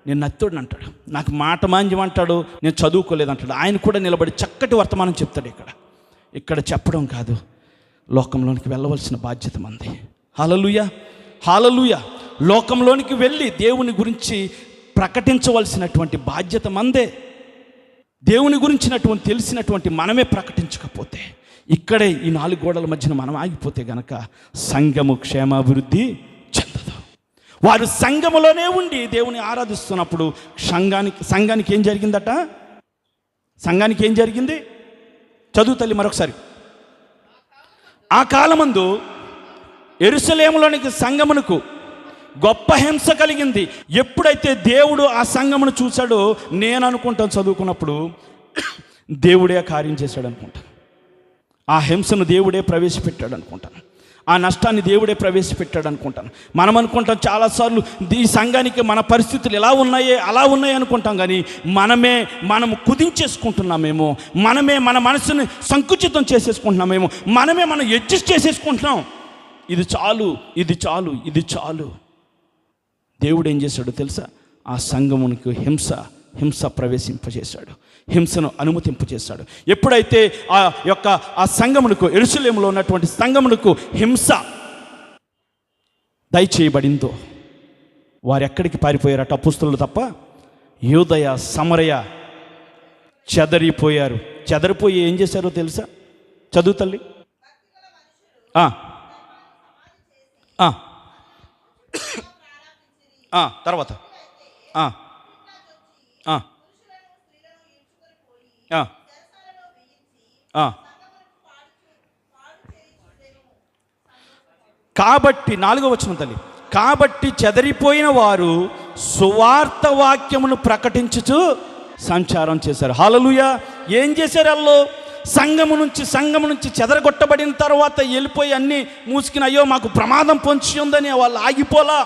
నేను నత్తోడిని అంటాడు. నాకు మాట మాంద్యం అంటాడు. నేను చదువుకోలేదు అంటాడు. ఆయన కూడా నిలబడి చక్కటి వర్తమానం చెప్తాడు. ఇక్కడ చెప్పడం కాదు, లోకంలోనికి వెళ్ళవలసిన బాధ్యత మంది. హల్లెలూయా. లోకంలోనికి వెళ్ళి దేవుని గురించి ప్రకటించవలసినటువంటి బాధ్యత మందే. దేవుని గురించినటువంటి తెలిసినటువంటి మనమే ప్రకటించకపోతే, ఇక్కడే ఈ 4 గోడల మధ్యన మనం ఆగిపోతే గనక సంఘము క్షేమాభివృద్ధి చెందదు. వారు సంఘములోనే ఉండి దేవుని ఆరాధిస్తున్నప్పుడు సంఘానికి ఏం జరిగిందట? సంఘానికి ఏం జరిగింది? చదువు తల్లి మరొకసారి. ఆ కాలమందు యెరూషలేములోనికి సంఘమునకు గొప్ప హింస కలిగింది. ఎప్పుడైతే దేవుడు ఆ సంఘమును చూశాడో, నేను అనుకుంటాను చదువుకున్నప్పుడు దేవుడే కార్యం చేశాడు అనుకుంటాను. ఆ హింసను దేవుడే ప్రవేశపెట్టాడు అనుకుంటాను. ఆ నష్టాన్ని దేవుడే ప్రవేశపెట్టాడు అనుకుంటాను. మనం అనుకుంటాం చాలాసార్లు ఈ సంఘానికి మన పరిస్థితులు ఎలా ఉన్నాయే అలా ఉన్నాయి అనుకుంటాం. కానీ మనము కుదించేసుకుంటున్నామేమో, మనమే మన మనసుని సంకుచితం చేసేసుకుంటున్నామేమో, మనం అడ్జస్ట్ చేసేసుకుంటున్నాం. ఇది చాలు. దేవుడు ఏం చేశాడో తెలుసా? ఆ సంఘమునికి హింస ప్రవేశింపజేశాడు, హింసను అనుమతింపజేశాడు. ఎప్పుడైతే ఆ సంఘమునకు, యెరూషలేములో ఉన్నటువంటి సంఘమునకు హింస దయచేయబడిందో, వారు ఎక్కడికి పారిపోయారట? అపోస్తలులు తప్ప యూదయ సమరయ చెదరిపోయి ఏం చేశారో తెలుసా? చదువు తల్లి. తర్వాత కాబట్టి 4వ వచనం తల్లి. కాబట్టి చెదరిపోయిన వారు సువార్త వాక్యమును ప్రకటించుచు సంచారం చేశారు. హల్లెలూయా. ఏం చేశారు వాళ్ళు? సంఘము నుంచి చెదరగొట్టబడిన తర్వాత వెళ్ళిపోయి అన్నీ మూసుకుని, అయ్యో మాకు ప్రమాదం పొంచి ఉందని వాళ్ళు ఆగిపోలా,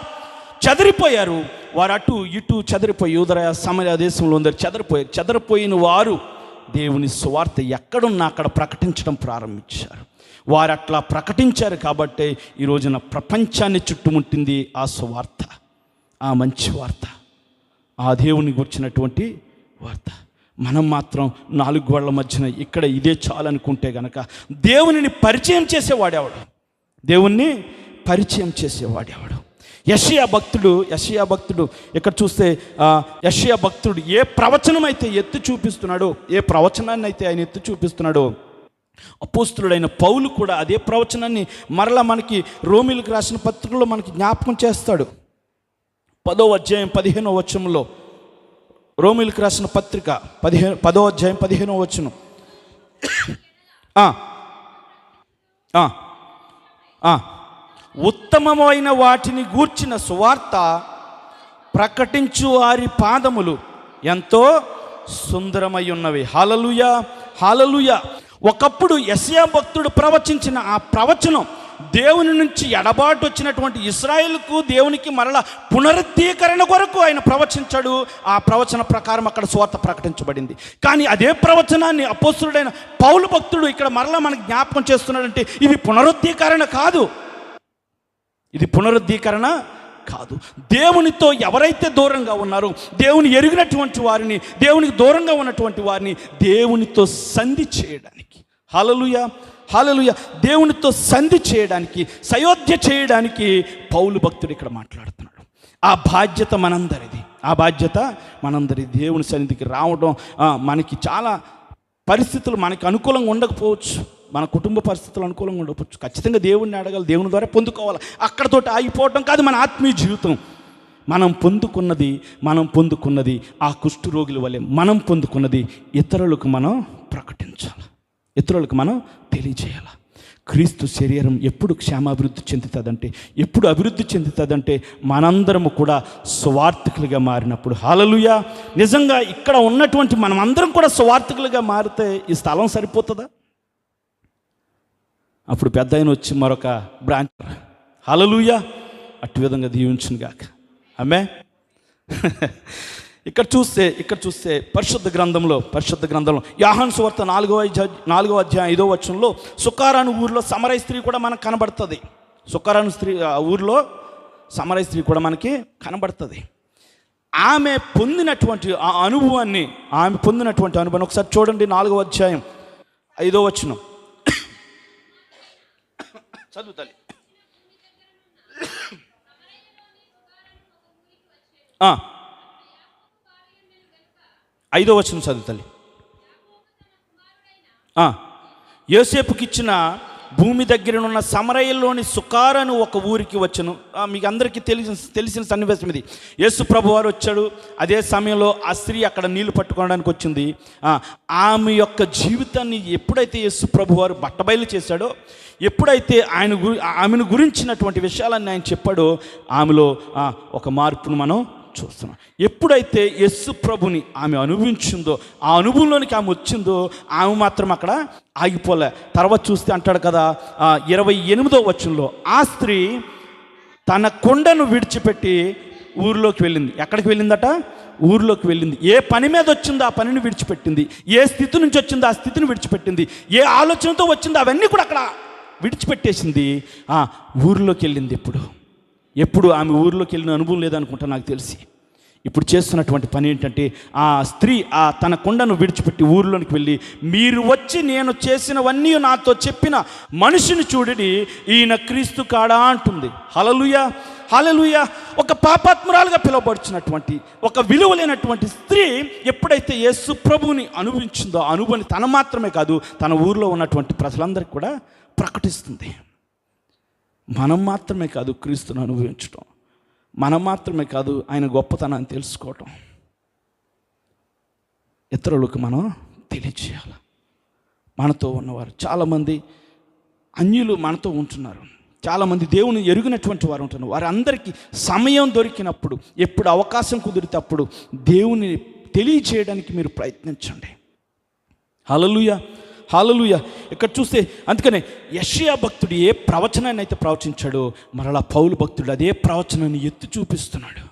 చెదరిపోయారు. వారు అటు ఇటు చెదరిపోయి యూదయ సమరయ దేశంలో ఉందరు చెదరిపోయిన వారు దేవుని సువార్త ఎక్కడున్నా అక్కడ ప్రకటించడం ప్రారంభించారు. వారు అట్లా ప్రకటించారు కాబట్టే ఈ రోజున ప్రపంచాన్ని చుట్టుముట్టింది ఆ సువార్త, ఆ మంచి వార్త, ఆ దేవుని గురించినటువంటి వార్త. మనం మాత్రం 4 గోడల మధ్యన ఇక్కడ ఇదే చాలనుకుంటే గనక దేవునిని పరిచయం చేసేవాడేవాడు? యెషయా భక్తుడు ఇక్కడ చూస్తే యెషయా భక్తుడు ఏ ప్రవచనం అయితే ఎత్తి చూపిస్తున్నాడో, ఏ ప్రవచనాన్ని అయితే ఆయన ఎత్తి చూపిస్తున్నాడో, అపోస్తలుడైన పౌలు కూడా అదే ప్రవచనాన్ని మరలా మనకి రోమీయులకు రాసిన పత్రికలో మనకి జ్ఞాపకం చేస్తాడు. 10వ అధ్యాయం 15వ వచనంలో, రోమీయులకు రాసిన పత్రిక 10వ అధ్యాయం 15వ వచనం. ఉత్తమమైన వాటిని గూర్చిన సువార్త ప్రకటించు వారి పాదములు ఎంతో సుందరమై ఉన్నవి. హల్లెలూయా. ఒకప్పుడు యెషయా భక్తుడు ప్రవచించిన ఆ ప్రవచనం దేవుని నుంచి ఎడబాటు వచ్చినటువంటి ఇశ్రాయేలుకు దేవునికి మరలా పునరుద్ధీకరణ కొరకు ఆయన ప్రవచించాడు. ఆ ప్రవచన ప్రకారం అక్కడ సువార్త ప్రకటించబడింది. కానీ అదే ప్రవచనాన్ని అపోస్తలుడైన పౌలు భక్తుడు ఇక్కడ మరలా మనకు జ్ఞాపకం చేస్తున్నాడంటే ఇది పునరుద్ధీకరణ కాదు. ఇది పునరుద్ధీకరణ కాదు. దేవునితో ఎవరైతే దూరంగా ఉన్నారో, దేవుని ఎరిగినటువంటి వారిని, దేవునికి దూరంగా ఉన్నటువంటి వారిని దేవునితో సంధి చేయడానికి, హల్లెలూయా హల్లెలూయా, దేవునితో సంధి చేయడానికి, సయోధ్య చేయడానికి పౌలు భక్తుడు ఇక్కడ మాట్లాడుతున్నాడు. ఆ బాధ్యత మనందరిది, దేవుని సన్నిధికి రావడం. మనకి చాలా పరిస్థితులు మనకి అనుకూలంగా ఉండకపోవచ్చు, మన కుటుంబ పరిస్థితులు అనుకూలంగా ఉండకపోవచ్చు. ఖచ్చితంగా దేవుణ్ణి అడగాలి, దేవుని ద్వారా పొందుకోవాలి. అక్కడతోటి ఆగిపోవటం కాదు మన ఆత్మీయ జీవితం. మనం పొందుకున్నది ఆ కుష్ఠరోగుల వలె మనం పొందుకున్నది ఇతరులకు మనం ప్రకటించాలి, ఇతరులకు మనం తెలియజేయాలి. క్రీస్తు శరీరం ఎప్పుడు క్షేమాభివృద్ధి చెందుతుందంటే, ఎప్పుడు అభివృద్ధి చెందుతుందంటే మనందరము కూడా స్వార్థకులుగా మారినప్పుడు. హల్లెలూయా. నిజంగా ఇక్కడ ఉన్నటువంటి మనమందరం కూడా స్వార్థకులుగా మారితే ఈ స్థలం సరిపోతుందా? అప్పుడు పెద్ద ఆయన వచ్చి మరొక బ్రాంచ్, హల్లెలూయా, అటు విధంగా దీవించును గాక. ఆమేన్. ఇక్కడ చూస్తే పరిశుద్ధ గ్రంథంలో యోహాను సువార్త 4వ అధ్యాయం 5వ వచనంలో సుకారాను ఊరిలో సమరయ స్త్రీ కూడా మనకు కనబడుతుంది. ఊరిలో సమరయ స్త్రీ కూడా మనకి కనబడుతుంది. ఆమె పొందినటువంటి అనుభవాన్ని ఒకసారి చూడండి. 4వ అధ్యాయం 5వ వచనం చదువుతాలి. 5వ వచనం చదువుతాలి. యోసేపుకిచ్చిన భూమి దగ్గరనున్న సమరయలోని సుకారను ఒక ఊరికి వచ్చను. మీకు అందరికీ తెలిసిన సన్నివేశం ఇది. యేసు ప్రభు వారు వచ్చాడు. అదే సమయంలో ఆ స్త్రీ అక్కడ నీళ్లు పట్టుకోవడానికి వచ్చింది. ఆమె యొక్క జీవితాన్ని ఎప్పుడైతే యేసు ప్రభు వారు బట్టబయలు చేశాడో, ఎప్పుడైతే ఆమెను గురించినటువంటి విషయాలన్నీ ఆయన చెప్పాడో, ఆమెలో ఒక మార్పును మనం చూస్తున్నాం. ఎప్పుడైతే యేసు ప్రభుని ఆమె అనుభవించిందో, ఆ అనుభవంలోనికి ఆమె వచ్చిందో, ఆమె మాత్రం అక్కడ ఆగిపోలే. తర్వాత చూస్తే అంటాడు కదా 28వ వచనంలో, ఆ స్త్రీ తన కొండను విడిచిపెట్టి ఊరిలోకి వెళ్ళింది. ఎక్కడికి వెళ్ళిందట? ఊరిలోకి వెళ్ళింది. ఏ పని మీద వచ్చిందో ఆ పనిని విడిచిపెట్టింది, ఏ స్థితి నుంచి వచ్చిందో ఆ స్థితిని విడిచిపెట్టింది, ఏ ఆలోచనతో వచ్చిందో అవన్నీ కూడా అక్కడ విడిచిపెట్టేసింది. ఊరిలోకి వెళ్ళింది. ఎప్పుడు ఆమె ఊరిలోకి వెళ్ళిన అనుభవం లేదనుకుంటా నాకు తెలిసి. ఇప్పుడు చేస్తున్నటువంటి పని ఏంటంటే, ఆ స్త్రీ తన కొండను విడిచిపెట్టి ఊరిలోనికి వెళ్ళి, మీరు వచ్చి నేను చేసినవన్నీ నాతో చెప్పిన మనిషిని చూడండి, ఈయన క్రీస్తు కాడా అంటుంది. హల్లెలూయా హల్లెలూయా. ఒక పాపాత్మురాలుగా పిలువబడుచున్నటువంటి, ఒక విలువలేనటువంటి స్త్రీ ఎప్పుడైతే యేసు ప్రభువుని అనుభవించిందో, ఆ అనుభవాన్ని తన మాత్రమే కాదు, తన ఊరిలో ఉన్నటువంటి ప్రజలందరికీ కూడా ప్రకటిస్తుంది. మనం మాత్రమే కాదు క్రీస్తును అనుభవించటం, మనం మాత్రమే కాదు ఆయన గొప్పతనాన్ని తెలుసుకోవటం, ఇతరులకు మనం తెలియచేయాలి. మనతో ఉన్నవారు చాలామంది అన్యులు మనతో ఉంటున్నారు, చాలామంది దేవుని ఎరిగినటువంటి వారు ఉంటున్నారు. వారందరికీ సమయం దొరికినప్పుడు, ఎప్పుడు అవకాశం కుదిరితే అప్పుడు దేవుని తెలియచేయడానికి మీరు ప్రయత్నించండి. హల్లెలూయా హల్లెలూయా. ఇక్కడ చూస్తే అందుకనే యెషయా భక్తుడు ఏ ప్రవచనాన్ని అయితే ప్రవచించాడో, మరలా పౌలు భక్తుడు అదే ప్రవచనాన్ని ఎత్తి చూపిస్తున్నాడు.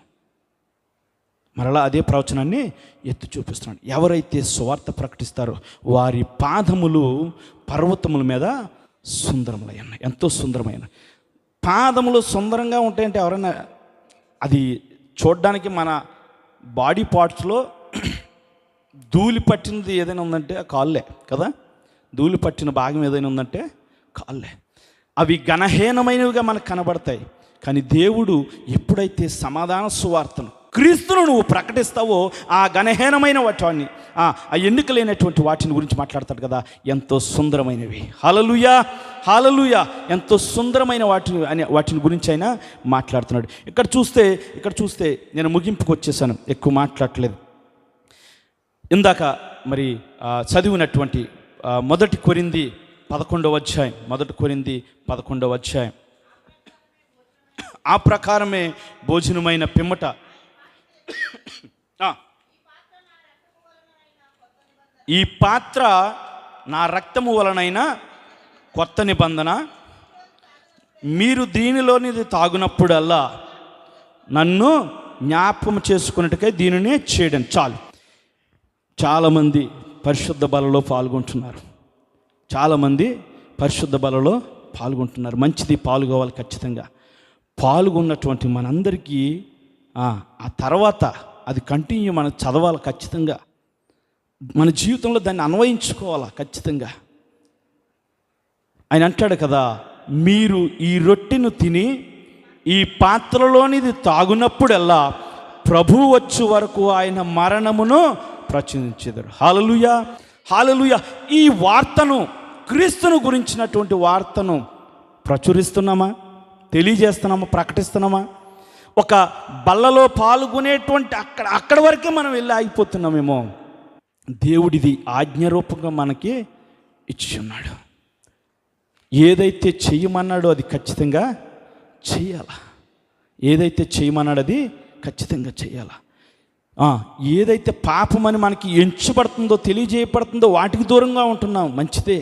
ఎవరైతే సువార్త ప్రకటిస్తారో వారి పాదములు పర్వతముల మీద సుందరములయ్యాయి. ఎంతో సుందరమైన పాదములు సుందరంగా ఉంటాయంటే ఎవరైనా, అది చూడడానికి మన బాడీ పార్ట్స్లో ధూళి పట్టినది ఏదైనా ఉందంటే కాళ్ళే కదా, ధూళి పట్టిన భాగం ఏదైనా ఉందంటే కాళ్ళే. అవి ఘనహీనమైనవిగా మనకు కనబడతాయి. కానీ దేవుడు ఎప్పుడైతే సమాధాన సువార్తను, క్రీస్తును నువ్వు ప్రకటిస్తావో, ఆ ఘనహీనమైన వాటిని, ఆ ఎన్నిక లేనటువంటి వాటిని గురించి మాట్లాడతాడు కదా, ఎంతో సుందరమైనవి. హల్లెలూయా హల్లెలూయా. ఎంతో సుందరమైన వాటిని గురించి అయినా మాట్లాడుతున్నాడు. ఇక్కడ చూస్తే నేను ముగింపుకు వచ్చేసాను, ఎక్కువ మాట్లాడలేదు. ఇందాక మరి చదివినటువంటి 1 కొరింథీ 11వ అధ్యాయం, ఆ ప్రకారమే భోజనమైన పిమ్మట ఈ పాత్ర నా రక్తము వలనైన కొత్త నిబంధన, మీరు దీనిలోనిది తాగునప్పుడల్లా నన్ను జ్ఞాపకం చేసుకున్నట్టుగా దీనినే చేయడం. చాలామంది పరిశుద్ధ బలలో పాల్గొంటున్నారు. మంచిది, పాల్గొవాలి ఖచ్చితంగా. పాల్గొన్నటువంటి మనందరికీ ఆ తర్వాత అది కంటిన్యూ మనం చదవాలి ఖచ్చితంగా, మన జీవితంలో దాన్ని అన్వయించుకోవాలా ఖచ్చితంగా. ఆయన అంటాడు కదా, మీరు ఈ రొట్టెను తిని ఈ పాత్రలోనిది తాగునప్పుడల్లా ప్రభువు వచ్చు వరకు ఆయన మరణమును ప్రచురించెదరు. హల్లెలూయా, హల్లెలూయా. ఈ వార్తను, క్రీస్తును గురించినటువంటి వార్తను ప్రచురిస్తున్నామా, తెలియజేస్తున్నామా, ప్రకటిస్తున్నామా? ఒక బల్లలో పాల్గొనేటువంటి అక్కడి వరకే మనం వెళ్ళి ఆగిపోతున్నామేమో. దేవుడిది ఆజ్ఞారూపంగా మనకి ఇచ్చి ఉన్నాడు. ఏదైతే చేయమన్నాడో అది ఖచ్చితంగా చేయాల. ఏదైతే చేయమన్నాడో అది ఖచ్చితంగా చేయాల. ఏదైతే పాపమని మనకి ఎంచబడుతుందో, తెలియజేయబడుతుందో వాటికి దూరంగా ఉంటున్నాం, మంచిదే.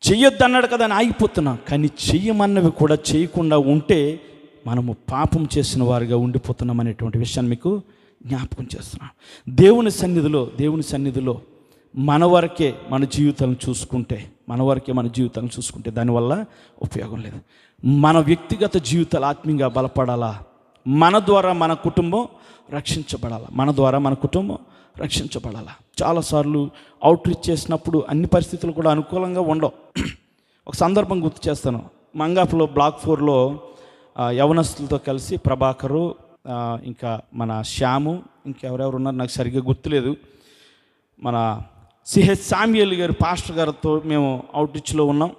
చెయ్యొద్దు అన్నాడు కదా అని ఆగిపోతున్నాం. కానీ చెయ్యమన్నవి కూడా చేయకుండా ఉంటే మనము పాపం చేసిన వారిగా ఉండిపోతున్నాం అనేటువంటి విషయాన్ని మీకు జ్ఞాపకం చేస్తున్నాను. దేవుని సన్నిధిలో మన వరకే మన జీవితాలను చూసుకుంటే దానివల్ల ఉపయోగం లేదు. మన వ్యక్తిగత జీవితాలు ఆత్మీయంగా బలపడాలా, మన ద్వారా మన కుటుంబం రక్షించబడాలా. చాలాసార్లు అవుట్రీచ్ చేసినప్పుడు అన్ని పరిస్థితులు కూడా అనుకూలంగా ఉండవు. ఒక సందర్భం గుర్తు చేస్తాను. మంగాపులో బ్లాక్ 4లో యవనస్తులతో కలిసి ప్రభాకరు, ఇంకా మన శ్యాము, ఇంకెవరెవరు ఉన్నారు నాకు సరిగ్గా గుర్తులేదు, మన సిహెచ్ సామ్యుయల్ గారు పాస్టర్ గారితో మేము అవుట్రీచ్లో ఉన్నాం.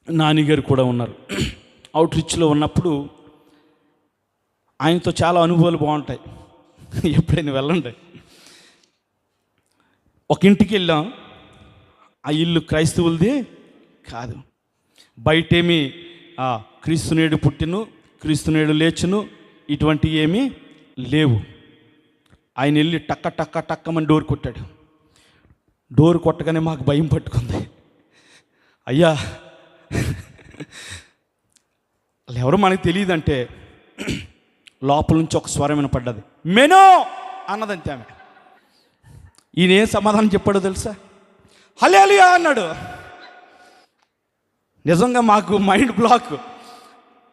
నాని గారు కూడా ఉన్నారు. అవుట్రీచ్లో ఉన్నప్పుడు ఆయనతో చాలా అనుభవాలు బాగుంటాయి. ఎప్పుడైనా వెళ్ళండి. ఒక ఇంటికి వెళ్ళాం. ఆ ఇల్లు క్రైస్తవులది కాదు. బయటేమి క్రీస్తునేడు పుట్టిను, క్రీస్తునేడు లేచును ఇటువంటి ఏమీ లేవు. ఆయన వెళ్ళి టక్కమని డోర్ కొట్టాడు. డోర్ కొట్టగానే మాకు భయం పట్టుకుంది. అయ్యా వాళ్ళు ఎవరో మనకు తెలియదంటే లోపల నుంచి ఒక స్వరం వినపడ్డది. మెనో అన్నదంతే ఆమె. ఈయన ఏం సమాధానం చెప్పాడో తెలుసా? హల్లెలూయా అన్నాడు. నిజంగా మాకు మైండ్ బ్లాక్.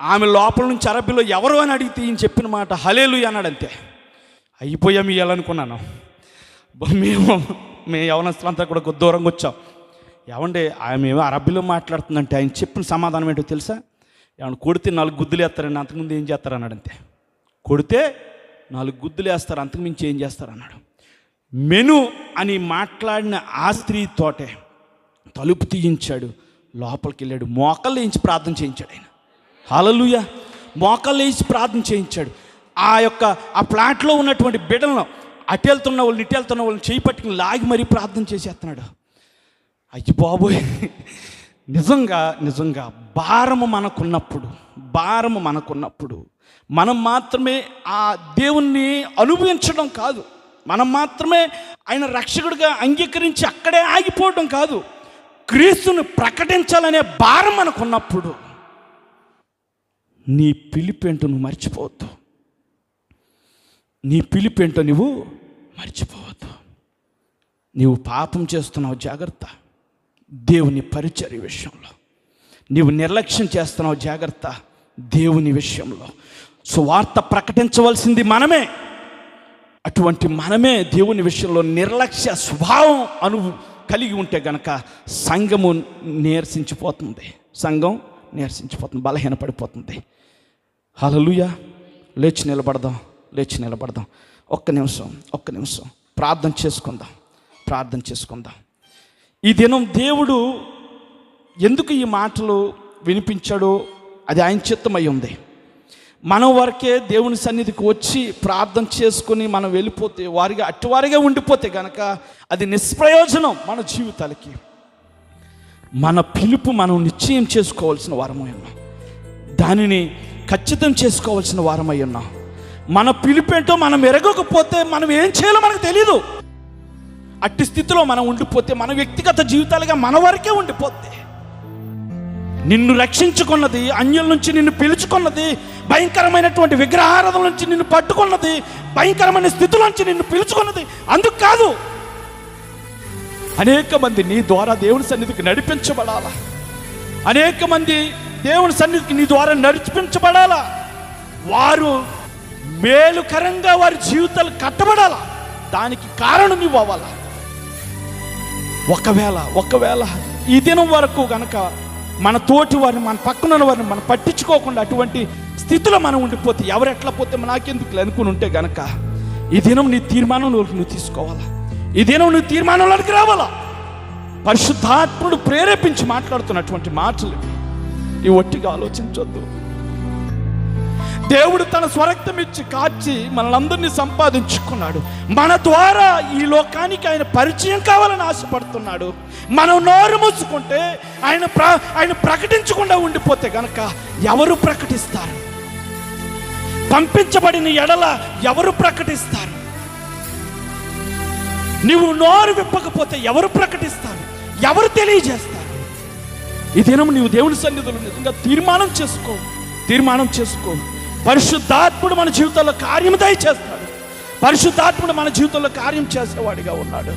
ఆమె లోపల నుంచి అరబీలో ఎవరు అని అడిగితే ఈయన చెప్పిన మాట హల్లెలూయా అన్నాడు. అంతే, అయిపోయాం ఇవ్వాలనుకున్నాను. మేము యవనస్తులంతా కూడా దూరంగా వచ్చాం. ఏమంటే ఆమె అరబీలో మాట్లాడుతుందంటే ఆయన చెప్పిన సమాధానం ఏంటో తెలుసా? ఏమన్నా కొడితే 4 గుద్దులు వేస్తారండి, అంతకుముందు ఏం చేస్తారు అన్నాడు. అంతే, కొడితే 4 గుద్దులు వేస్తారు, అంతకు మించి ఏం చేస్తారు అన్నాడు. మెను అని మాట్లాడిన ఆ స్త్రీ తోటే తలుపు తీయించాడు, లోపలికి వెళ్ళాడు, మోకాళ్ళు వేయించి ప్రార్థన చేయించాడు ఆయన. హల్లెలూయా, మోకాళ్ళు వేయించి ప్రార్థన చేయించాడు. ఆ ప్లాట్లో ఉన్నటువంటి బిడ్డలను అటెళ్తున్న వాళ్ళని ఇటెళ్తున్న వాళ్ళని చేయి పట్టుకుని లాగి మరీ ప్రార్థన చేసేస్తున్నాడు. అయ్యి బాబోయ్, నిజంగా భారము మనకున్నప్పుడు మనం మాత్రమే ఆ దేవుణ్ణి అనుభవించడం కాదు, మనం మాత్రమే ఆయన రక్షకుడిగా అంగీకరించి అక్కడే ఆగిపోవడం కాదు, క్రీస్తుని ప్రకటించాలనే భారం మనకున్నప్పుడు నీ పిలుపేంటో నువ్వు మర్చిపోవద్దు. నీవు పాపం చేస్తున్నావు, జాగ్రత్త. దేవుని పరిచర్య విషయంలో నీవు నిర్లక్ష్యం చేస్తున్నావు, జాగ్రత్త. దేవుని విషయంలో సువార్త ప్రకటించవలసింది మనమే. అటువంటి మనమే దేవుని విషయంలో నిర్లక్ష్య స్వభావం కలిగి ఉంటే గనక సంఘం నీరసించిపోతుంది, బలహీనపడిపోతుంది. హల్లెలూయా. లేచి నిలబడదాం. ఒక్క నిమిషం ప్రార్థన చేసుకుందాం. ఈ దినం దేవుడు ఎందుకు ఈ మాటలు వినిపించాడో అది ఆయన చిత్తమై ఉంది. మనం వరకే దేవుని సన్నిధికి వచ్చి ప్రార్థన చేసుకుని మనం వెళ్ళిపోతే, అట్టివారిగా ఉండిపోతే కనుక అది నిష్ప్రయోజనం మన జీవితాలకి. మన పిలుపు మనం నిశ్చయం చేసుకోవాల్సిన వారమై ఉన్నాం, దానిని ఖచ్చితం చేసుకోవాల్సిన వారమై ఉన్నాం. మన పిలుపేంటో మనం ఎరగకపోతే మనం ఏం చేయాలో మనకు తెలీదు. అట్టి స్థితిలో మనం ఉండిపోతే మన వ్యక్తిగత జీవితాలుగా మన వరకే ఉండిపోతే, నిన్ను రక్షించుకున్నది, అన్యుల నుంచి నిన్ను పిలుచుకున్నది, భయంకరమైనటువంటి విగ్రహారాధన నుంచి నిన్ను పట్టుకున్నది, భయంకరమైన స్థితుల నుంచి నిన్ను పిలుచుకున్నది అందుకు కాదు. అనేక మంది నీ ద్వారా దేవుని సన్నిధికి నడిపించబడాలా. అనేక మంది దేవుని సన్నిధికి నీ ద్వారా నడిపించబడాలా, వారు మేలుకరంగా వారి జీవితాలు కట్టబడాలా, దానికి కారణం నువ్వు అవ్వాలా. ఒకవేళ ఈ దినం వరకు గనక మన తోటి వారిని, మన పక్కన వారిని మనం పట్టించుకోకుండా అటువంటి స్థితిలో మనం ఉండిపోతే, ఎవరు ఎట్లా పోతే నాకెందుకు అనుకుని ఉంటే గనక ఈ దినం నీ తీర్మానంలోకి నువ్వు తీసుకోవాలా, ఈ దినం నువ్వు తీర్మానంలోకి రావాలా. పరిశుద్ధాత్ముడు ప్రేరేపించి మాట్లాడుతున్నటువంటి మాటలు ఈ ఒట్టిగా ఆలోచించొద్దు. దేవుడు తన స్వరక్తం ఇచ్చి కాచి మనలందరినీ సంపాదించుకున్నాడు. మన ద్వారా ఈ లోకానికి ఆయన పరిచయం కావాలని ఆశపడుతున్నాడు. మనం నోరు మూసుకుంటే ఆయన ప్రకటించకుండా ఉండిపోతే గనక ఎవరు ప్రకటిస్తారు? పంపించబడిన ఎడల ఎవరు ప్రకటిస్తారు? నీవు నోరు విప్పకపోతే ఎవరు ప్రకటిస్తారు? ఎవరు తెలియజేస్తారు? ఈ దినం నీవు దేవుని సన్నిధిలో నిజంగా తీర్మానం చేసుకో. పరిశుద్ధాత్ముడు మన జీవితంలో కార్యం దయచేస్తాడు. పరిశుద్ధాత్ముడు మన జీవితంలో కార్యం చేసేవాడిగా ఉన్నాడు.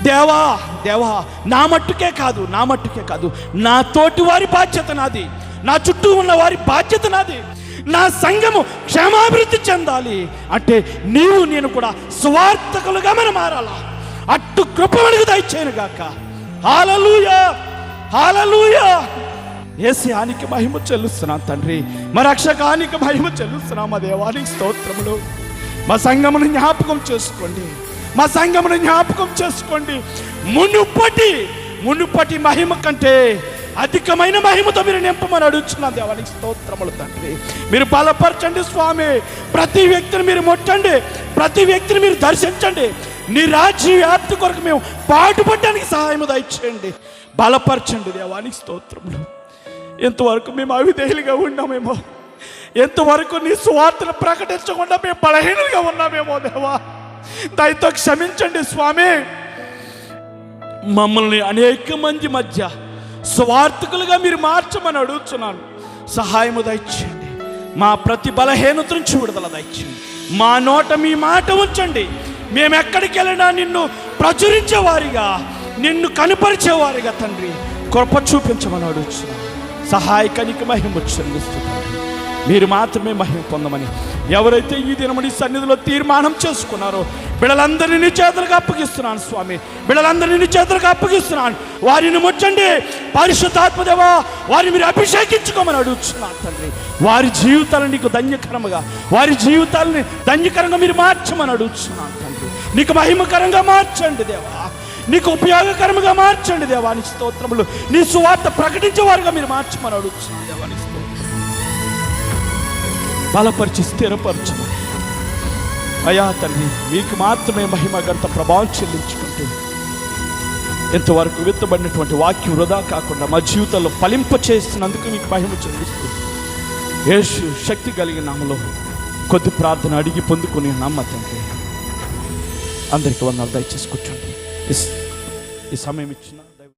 దేవా నా మట్టుకే కాదు, నా తోటి వారి బాధ్యత నాది, నా చుట్టూ ఉన్న వారి బాధ్యత నాది. నా సంఘము క్షేమాభివృద్ధి చెందాలి అంటే నేను కూడా సువార్తకులుగా మనం మారాలా. అట్టు కృప మనకు దయచేయను గాక. హల్లెలూయా. యేసయానికి మహిమ చెల్లిస్తున్నాం తండ్రి, మా రక్షకానికి మహిమ చెల్లిస్తున్నాం. మా దేవానికి స్తోత్రములు. మా సంఘమును జ్ఞాపకం చేసుకోండి. మునుపటి మహిమ కంటే అధికమైన మహిమతో మీరు నింపమని అడుగుతున్నాం. దేవానికి స్తోత్రములు తండ్రి. మీరు బలపరచండి స్వామి. ప్రతి వ్యక్తిని మీరు ముట్టండి, ప్రతి వ్యక్తిని మీరు దర్శించండి. నీ రాజ్య వ్యాప్తి కొరకు మేము పాటుపడడానికి సహాయం దయచేయండి. బలపరచండి. దేవానికి స్తోత్రములు. ఎంతవరకు మేము అవిధేయులుగా ఉన్నామేమో, ఎంతవరకు నీ సువార్తను ప్రకటించకుండా మేము బలహీనులుగా ఉన్నామేమో దేవా, దయతో క్షమించండి స్వామి. మమ్మల్ని అనేక మంది మధ్య సువార్తకులుగా మీరు మార్చమని అడుగుతున్నాను. సహాయము దయచేయండి. మా ప్రతి బలహీనత నుంచి విడుదల దయచేయండి. మా నోట మీ మాట ఉంచండి. మేము ఎక్కడికి వెళ్ళినా నిన్ను ప్రచురించేవారిగా, నిన్ను కనపరిచేవారిగా తండ్రి కృప చూపించమని అడుగుతున్నాను. సహాయకానికి మహిమ చెల్లిస్తున్నాను. మీరు మాత్రమే మహిమ పొందమని ఎవరైతే ఈ దినము నీ సన్నిధిలో తీర్మానం చేసుకున్నారో బిడ్డలందరినీ నీ చేతులకు అప్పగిస్తున్నాను స్వామి. బిడ్డలందరినీ నీ చేతులకు అప్పగిస్తున్నాను. వారిని ముట్టండి. పరిశుద్ధాత్మ దేవా, వారిని మీరు అభిషేకించుకోమని అడుగుతున్నాను తండ్రి. వారి జీవితాలను నీకు ధన్యకరంగా మీరు మార్చమని అడుగుతున్నాను తండ్రి. నీకు మహిమకరంగా మార్చండి దేవా, నీకు ఉపయోగకరంగా మార్చండి దేవానికి స్తోత్రములు. నీ సువార్త ప్రకటించేవారుగా మీరు మార్చమని అడుగుతున్నాను దేవానికి స్తోత్రం. బలపరిచి స్థిరపరచమని అయా తండ్రి, మీకు మాత్రమే మహిమ ఘనత ప్రభావం చెల్లించుకుంటూ ఎంతవరకు విత్తబడినటువంటి వాక్యం వృధా కాకుండా మా జీవితంలో ఫలింప చేస్తున్నందుకు మీకు మహిమ చెల్లిస్తూ యేసు శక్తి కలిగిన నామములో కొద్ది ప్రార్థన అడిగి పొందుకుని నమ్మ తండ్రి. అందరికీ వందనాలు. దయచేసి కూర్చోండి. ఈ సమయం ఇచ్చిన